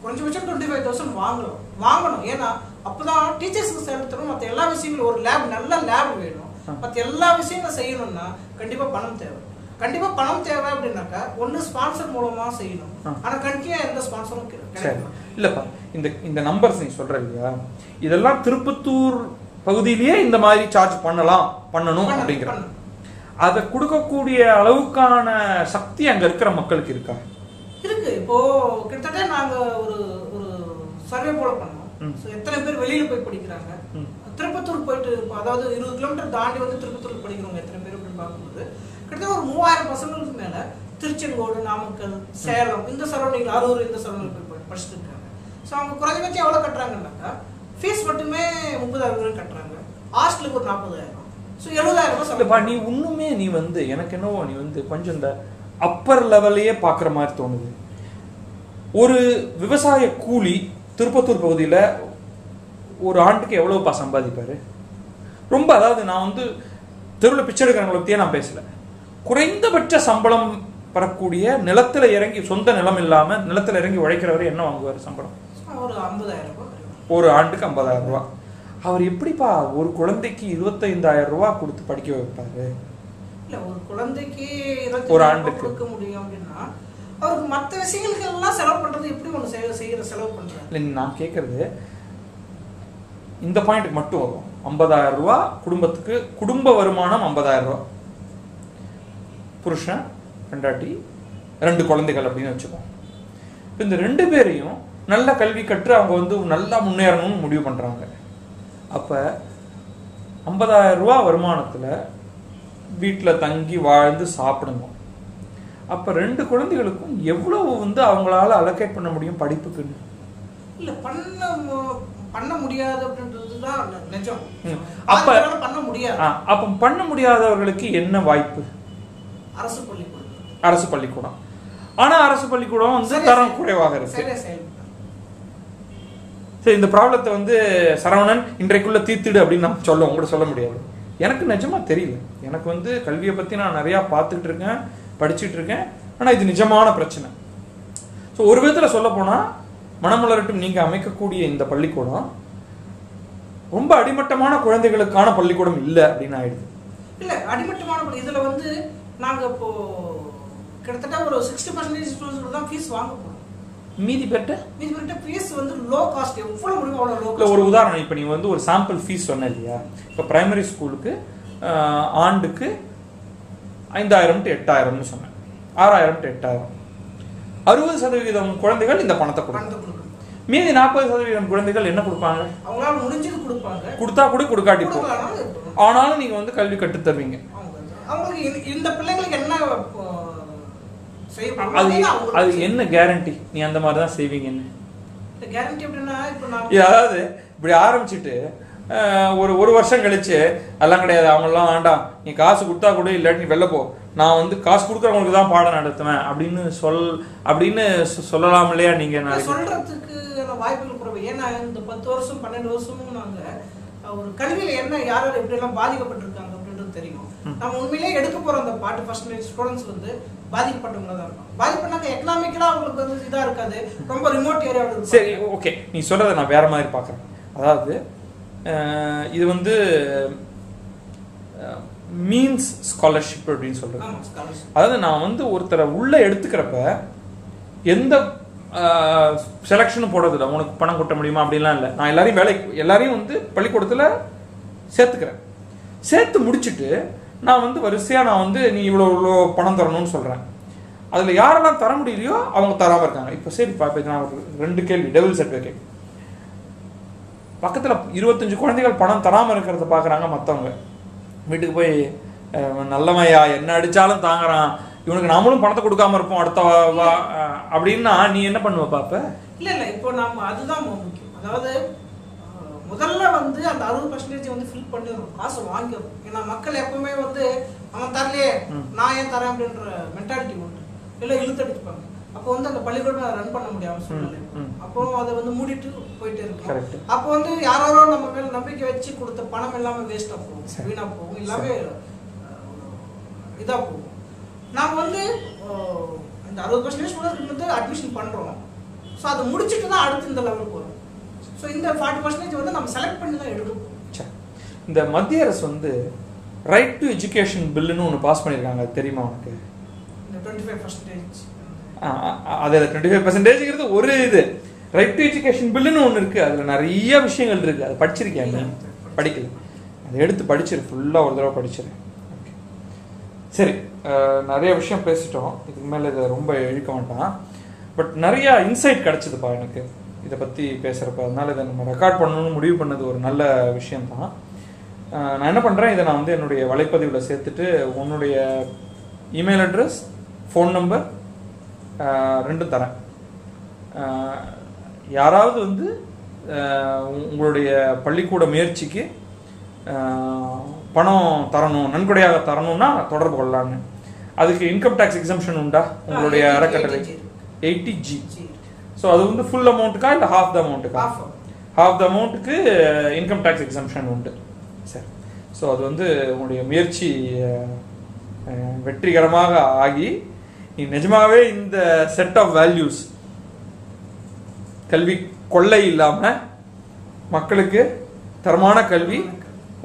கொஞ்சம் 25,000 வாங்கணும். ஏன்னா அப்பதான் டீச்சர்ஸ்க்கு சேர்த்துறோம். மற்ற எல்லா விஷயங்களும் ஒரு லேப், நல்ல லேப் வேணும். மற்ற எல்லா விஷயங்களும் செய்யணும்னா கண்டிப்பா பணம் தேவை. அப்படின்னாக்கா ஒன்னு ஸ்பான்சர் மூலமா செய்யணும். ஆனா கண்டிப்பா எந்த ஸ்பான்சரும் கிடையாது.
இல்லப்பா, இந்த நம்பர்ஸ் நீ சொல்ற இல்லையா, இதெல்லாம் திருப்பத்தூர் பகுதியிலேயே இந்த மாதிரி சார்ஜ் பண்ணணும் அப்படிங்கிற அதை கொடுக்கக்கூடிய அளவுக்கான சக்தி அங்க இருக்கிற மக்களுக்கு இருக்கா?
இருக்கு. இப்போ கிட்டத்தட்ட நாங்க ஒரு சர்வே போல பண்ணோம். எத்தனை பேர் வெளியில போய் படிக்கிறாங்க, திருப்பத்தூர் போயிட்டு, அதாவது 20 கிலோமீட்டர் தாண்டி திருப்பத்தூர் படிக்கிறவங்க எத்தனை பேர் அப்படின்னு பார்க்கும்போது கிட்டத்தட்ட ஒரு 3000 பசங்களுக்கு மேல திருச்செங்கோடு, நாமக்கல், சேலம், இந்த சரௌண்டிங், அரூர், இந்த சரௌண்டிங் போய் படிச்சுட்டு இருக்காங்க. ஸோ அவங்க குறைஞ்சபட்சம் எவ்வளவு கட்டுறாங்கன்னாக்கா ஃபீஸ் மட்டுமே 30,000 கட்டுறாங்க. ஹாஸ்டலுக்கு ஒரு 40,000. ஸோ 70,000.
நீ ஒண்ணுமே எனக்கு என்னவோ நீ கொஞ்சம் இந்த அப்பர் லெவலையே பாக்குற மாதிரி தோணுது. ஒரு விவசாய கூலி திருப்பத்தூர் பகுதியில ஒரு ஆண்டுக்கு எவ்வளவுப்பா சம்பாதிப்பாரு? ரொம்ப, அதாவது நான் தெருவில் பிச்சை எடுக்கிறவங்களை பத்தியே நான் பேசல. குறைந்தபட்ச சம்பளம் பெறக்கூடிய நிலத்துல இறங்கி, சொந்த நிலம் இல்லாம நிலத்துல இறங்கி உழைக்கிறவர் என்ன வாங்குவார் சம்பளம்?
ஒரு 50,000 ரூபாய்.
ஒரு ஆண்டுக்கு 50,000 ரூபாய். அவர் எப்படிப்பா ஒரு குழந்தைக்கு 25,000 ரூபாய் கொடுத்து படிக்க வைப்பாரு?
இல்ல, ஒரு குழந்தைக்கு
ஒரு ஆண்டுக்கு
கொடுக்க முடியும் அப்படின்னா அவருக்கு மற்ற விஷயங்களுக்கு எல்லாம் செலவு பண்றது எப்படி ஒண்ணு செய்யற செலவு பண்றாங்க?
இல்ல, நான் கேட்கறது இந்த பாயிண்ட்டுக்கு மட்டும் வரும். 50,000 ரூபாய் குடும்பத்துக்கு, குடும்ப வருமானம் 50,000 ரூபாய், புருஷன், பெண்டாட்டி, 2 குழந்தைகள் அப்படின்னு வச்சுக்கோம். இந்த 2 பேரையும் நல்ல கல்வி கற்று அவங்க நல்லா முன்னேறணும்னு முடிவு பண்றாங்க. அப்ப 50,000 ரூபாய் வருமானத்துல வீட்டுல தங்கி வாழ்ந்து சாப்பிடணும். அப்ப 2 குழந்தைகளுக்கும் எவ்வளவு அவங்களால அலோகேட் பண்ண முடியும் படிப்புக்குன்னு?
இல்ல, பண்ண முடியாது அப்படின்றதுதான் நிஜம்.
அப்ப
பண்ண முடியாது.
அப்ப பண்ண முடியாதவர்களுக்கு என்ன வாய்ப்பு?
அரசு பள்ளிக்கூடம்.
ஆனா அரசு பள்ளிக்கூடம் தரம் குறைவாக இருக்கு. சரி, இந்த ப்ராப்ளத்தை சரவணன் இன்றைக்குள்ள தீர்த்துடு அப்படின்னு நான் சொல்ல முடியாது. எனக்கு நிஜமா தெரியல. எனக்கு கல்வியை பத்தி நான் நிறைய பார்த்துட்டு இருக்கேன், படிச்சுட்டு இருக்கேன். ஆனா இது நிஜமான பிரச்சனை. ஸோ ஒரு விதத்துல சொல்ல போனா, மனமலரட்டும் நீங்க அமைக்கக்கூடிய இந்த பள்ளிக்கூடம் ரொம்ப அடிமட்டமான குழந்தைகளுக்கான பள்ளிக்கூடம் இல்லை அப்படின்னு ஆயிடுது.
இல்ல, அடிமட்டமான இதுல நாங்க இப்போ கிட்டத்தட்ட ஒரு 60% ஸ்டூடெண்ட்ஸ் தான் ஃபீஸ் வாங்க போறோம்.
மீதி பேர்ட்ட
ஃபீஸ் வந்து லோ காஸ்ட், எவ்வளவு முடியுமோ அவ்வளவு லோ.
இல்லை, ஒரு உதாரணம், இப்போ நீ வந்து ஒரு சாம்பிள் ஃபீஸ் சொன்ன இல்லையா? இப்போ பிரைமரி ஸ்கூலுக்கு ஆண்டுக்கு 5000 to 8000 சொன்னேன், 6000 to 8000. 60% குழந்தைகள் இந்த பணத்தை கொடுப்பாங்க. மீதி 40% குழந்தைகள் என்ன கொடுப்பாங்க?
அவங்களால முடிஞ்சது கொடுப்பாங்க,
கொடுத்தா கூட கொடுக்காட்டி போ. ஆனாலும் நீங்க வந்து கல்வி கட்டு தருவீங்க.
அவங்களுக்கு இந்த பிள்ளைங்களுக்கு என்ன
அது என்ன கேரண்டி நீ அந்த மாதிரி தான் செய்வீங்கன்னு?
கேரண்டி எப்படின்னா, இப்போ நான்
அதாவது இப்படி ஆரம்பிச்சுட்டு ஒரு வருஷம் கழிச்சு அதெல்லாம் கிடையாது, அவங்கெல்லாம் வேண்டாம், நீ காசு கொடுத்தா கூட இல்லாட்டி நீ வெளில போ, நான் வந்து காசு கொடுக்குறவங்களுக்கு தான் பாடம் நடத்துவேன் அப்படின்னு சொல்லலாம் இல்லையா? நீங்க
சொல்றதுக்கு வாய்ப்புகள் குறைவு. ஏன்னா இந்த 10 வருஷம் 12 வருஷமும் நாங்க ஒரு கல்வியில என்ன யாராவது எப்படி எல்லாம் பாதிக்கப்பட்டிருக்காங்க அப்படின்றது தெரியும். நம்ம உண்மையிலேயே எடுக்க போற அந்த 40% ஸ்டூடெண்ட்ஸ் வந்து பாதிக்கப்பட்டவங்க தான் இருக்கும். பாதிக்கப்பட்டாங்க எக்கனாமிக்கலா அவங்களுக்கு வந்து இதா இருக்காது, ரொம்ப ரிமோட் ஏரியாவில் இருக்கும்.
சரி, ஓகே, நீ சொல்றதை நான் வேற மாதிரி பார்க்குறேன். அதாவது இது வந்து மீன்ஸ் ஸ்காலர்ஷிப் அப்படின்னு சொல்றது. அதாவது நான் வந்து ஒருத்தரை உள்ள எடுத்துக்கிறப்ப எந்த செலக்ஷனும் போடுறதில்ல, உனக்கு பணம் கொட்ட முடியுமா அப்படின்லாம் இல்லை. நான் எல்லாரையும் வந்து பள்ளிக்கூடத்தில் சேர்த்துக்கிறேன். சேர்த்து முடிச்சுட்டு நான் வந்து வரிசையாக நான் வந்து நீ இவ்வளோ பணம் தரணும்னு சொல்கிறேன். அதில் யாரெல்லாம் தர முடியலையோ அவங்க தராமல் இருக்காங்க. இப்போ சரி பார்ப்பேன், நான் ஒரு 2 கேள்வி டெவில் சர்டிஃபிகேட். பக்கத்தில் 25 குழந்தைகள் பணம் தராமல் இருக்கிறத பார்க்குறாங்க மற்றவங்க. வீட்டுக்கு போய் நல்லமையா என்ன அடித்தாலும் தாங்குறான், இவனுக்கு நம்மளும் பணத்தை கொடுக்காம இருப்போம் அடுத்த வா அப்படின்னா நீ என்ன பண்ணுவ பாப்ப?
இல்லை, இப்போ நம்ம அதுதான் முக்கியம். அதாவது முதல்ல வந்து அந்த 60% வந்து ஃபில் பண்ணிடுறோம், காசு வாங்கிடும். ஏன்னா மக்கள் எப்பவுமே வந்து அவன் தரலையே நான் ஏன் தரேன் அப்படின்ற மென்டாலிட்டி உண்டு, இல்லை இழுத்தடிச்சுப்பாங்க. அப்போ வந்து அந்த பள்ளிக்கூடம் ரன் பண்ண முடியாம சூழ்நிலை. அப்போ அதை வந்து மூடிட்டு போயிட்டே இருக்கும். அப்போ வந்து யாரோ நம்ம மேல நம்பிக்கை வச்சு கொடுத்த பணம் எல்லாமே வேஸ்டா போகும், வீணா போகும், எல்லாமே இதா போகும். நாம வந்து இந்த 60% ஸ்டூடெண்ட்ஸ் வந்து அட்மிஷன் பண்றோம். ஸோ அதை முடிச்சுட்டு தான் அடுத்து இந்த லெவலுக்கு வரும். ஸோ இந்த 40% வந்து நம்ம செலக்ட் பண்ணி தான் எடுக்கணும்.
இந்த மத்திய அரசு வந்து ரைட் டு எஜுகேஷன் பில்லுன்னு ஒன்று பாஸ் பண்ணியிருக்காங்க, தெரியுமா உனக்கு?
இந்த 25%.
அதில் 25%ங்கிறது ஒரு இது. ரைட் டு எஜுகேஷன் பில்லுன்னு ஒன்று இருக்கு, அதில் நிறைய விஷயங்கள் இருக்கு. அதை படிச்சிருக்கேன்? படிக்கல, அதை எடுத்து படிச்சிரு, ஃபுல்லாக ஒரு தடவை படிச்சிரு. ஓகே, சரி, நிறைய விஷயம் பேசிட்டோம், இதுக்கு மேலே இதை ரொம்ப இழுக்க மாட்டான். பட் நிறைய இன்சைட் கிடச்சிதுப்பா எனக்கு இதை பற்றி பேசுகிறப்ப. அதனால இதை நம்ம ரெக்கார்ட் பண்ணணும்னு முடிவு பண்ணது ஒரு நல்ல விஷயம்தான். நான் என்ன பண்ணுறேன், இதை நான் வந்து என்னுடைய வலைப்பதிவில் சேர்த்துட்டு உன்னுடைய இமெயில் அட்ரஸ், ஃபோன் நம்பர் 2 தரேன். யாராவது வந்து உங்களுடைய பள்ளிக்கூட முயற்சிக்கு பணம் தரணும், நன்கொடையாக தரணும்னா தொடர்பு கொள்ளலான்னு. அதுக்கு இன்கம் டேக்ஸ் எக்ஸம்ஷன் உண்டா உங்களுடைய அறக்கட்டளை? 80G. ஸோ அது வந்து ஃபுல் அமௌண்ட்டுக்கா இல்லை ஹாஃப் த அமௌண்ட்டுக்கா? ஹாஃப் த அமௌண்ட்டுக்கு இன்கம் டேக்ஸ் எக்ஸம்ஷன் உண்டு. சரி, ஸோ அது வந்து உங்களுடைய முயற்சி வெற்றிகரமாக ஆகி நீ நிஜமாகவே இந்த செட் ஆஃப் வேல்யூஸ், கல்வி கொள்ளை இல்லாமல் மக்களுக்கு தரமான கல்வி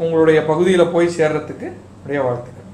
உங்களுடைய பகுதியில் போய் சேர்றதுக்கு நிறைய வாழ்த்துக்கள்.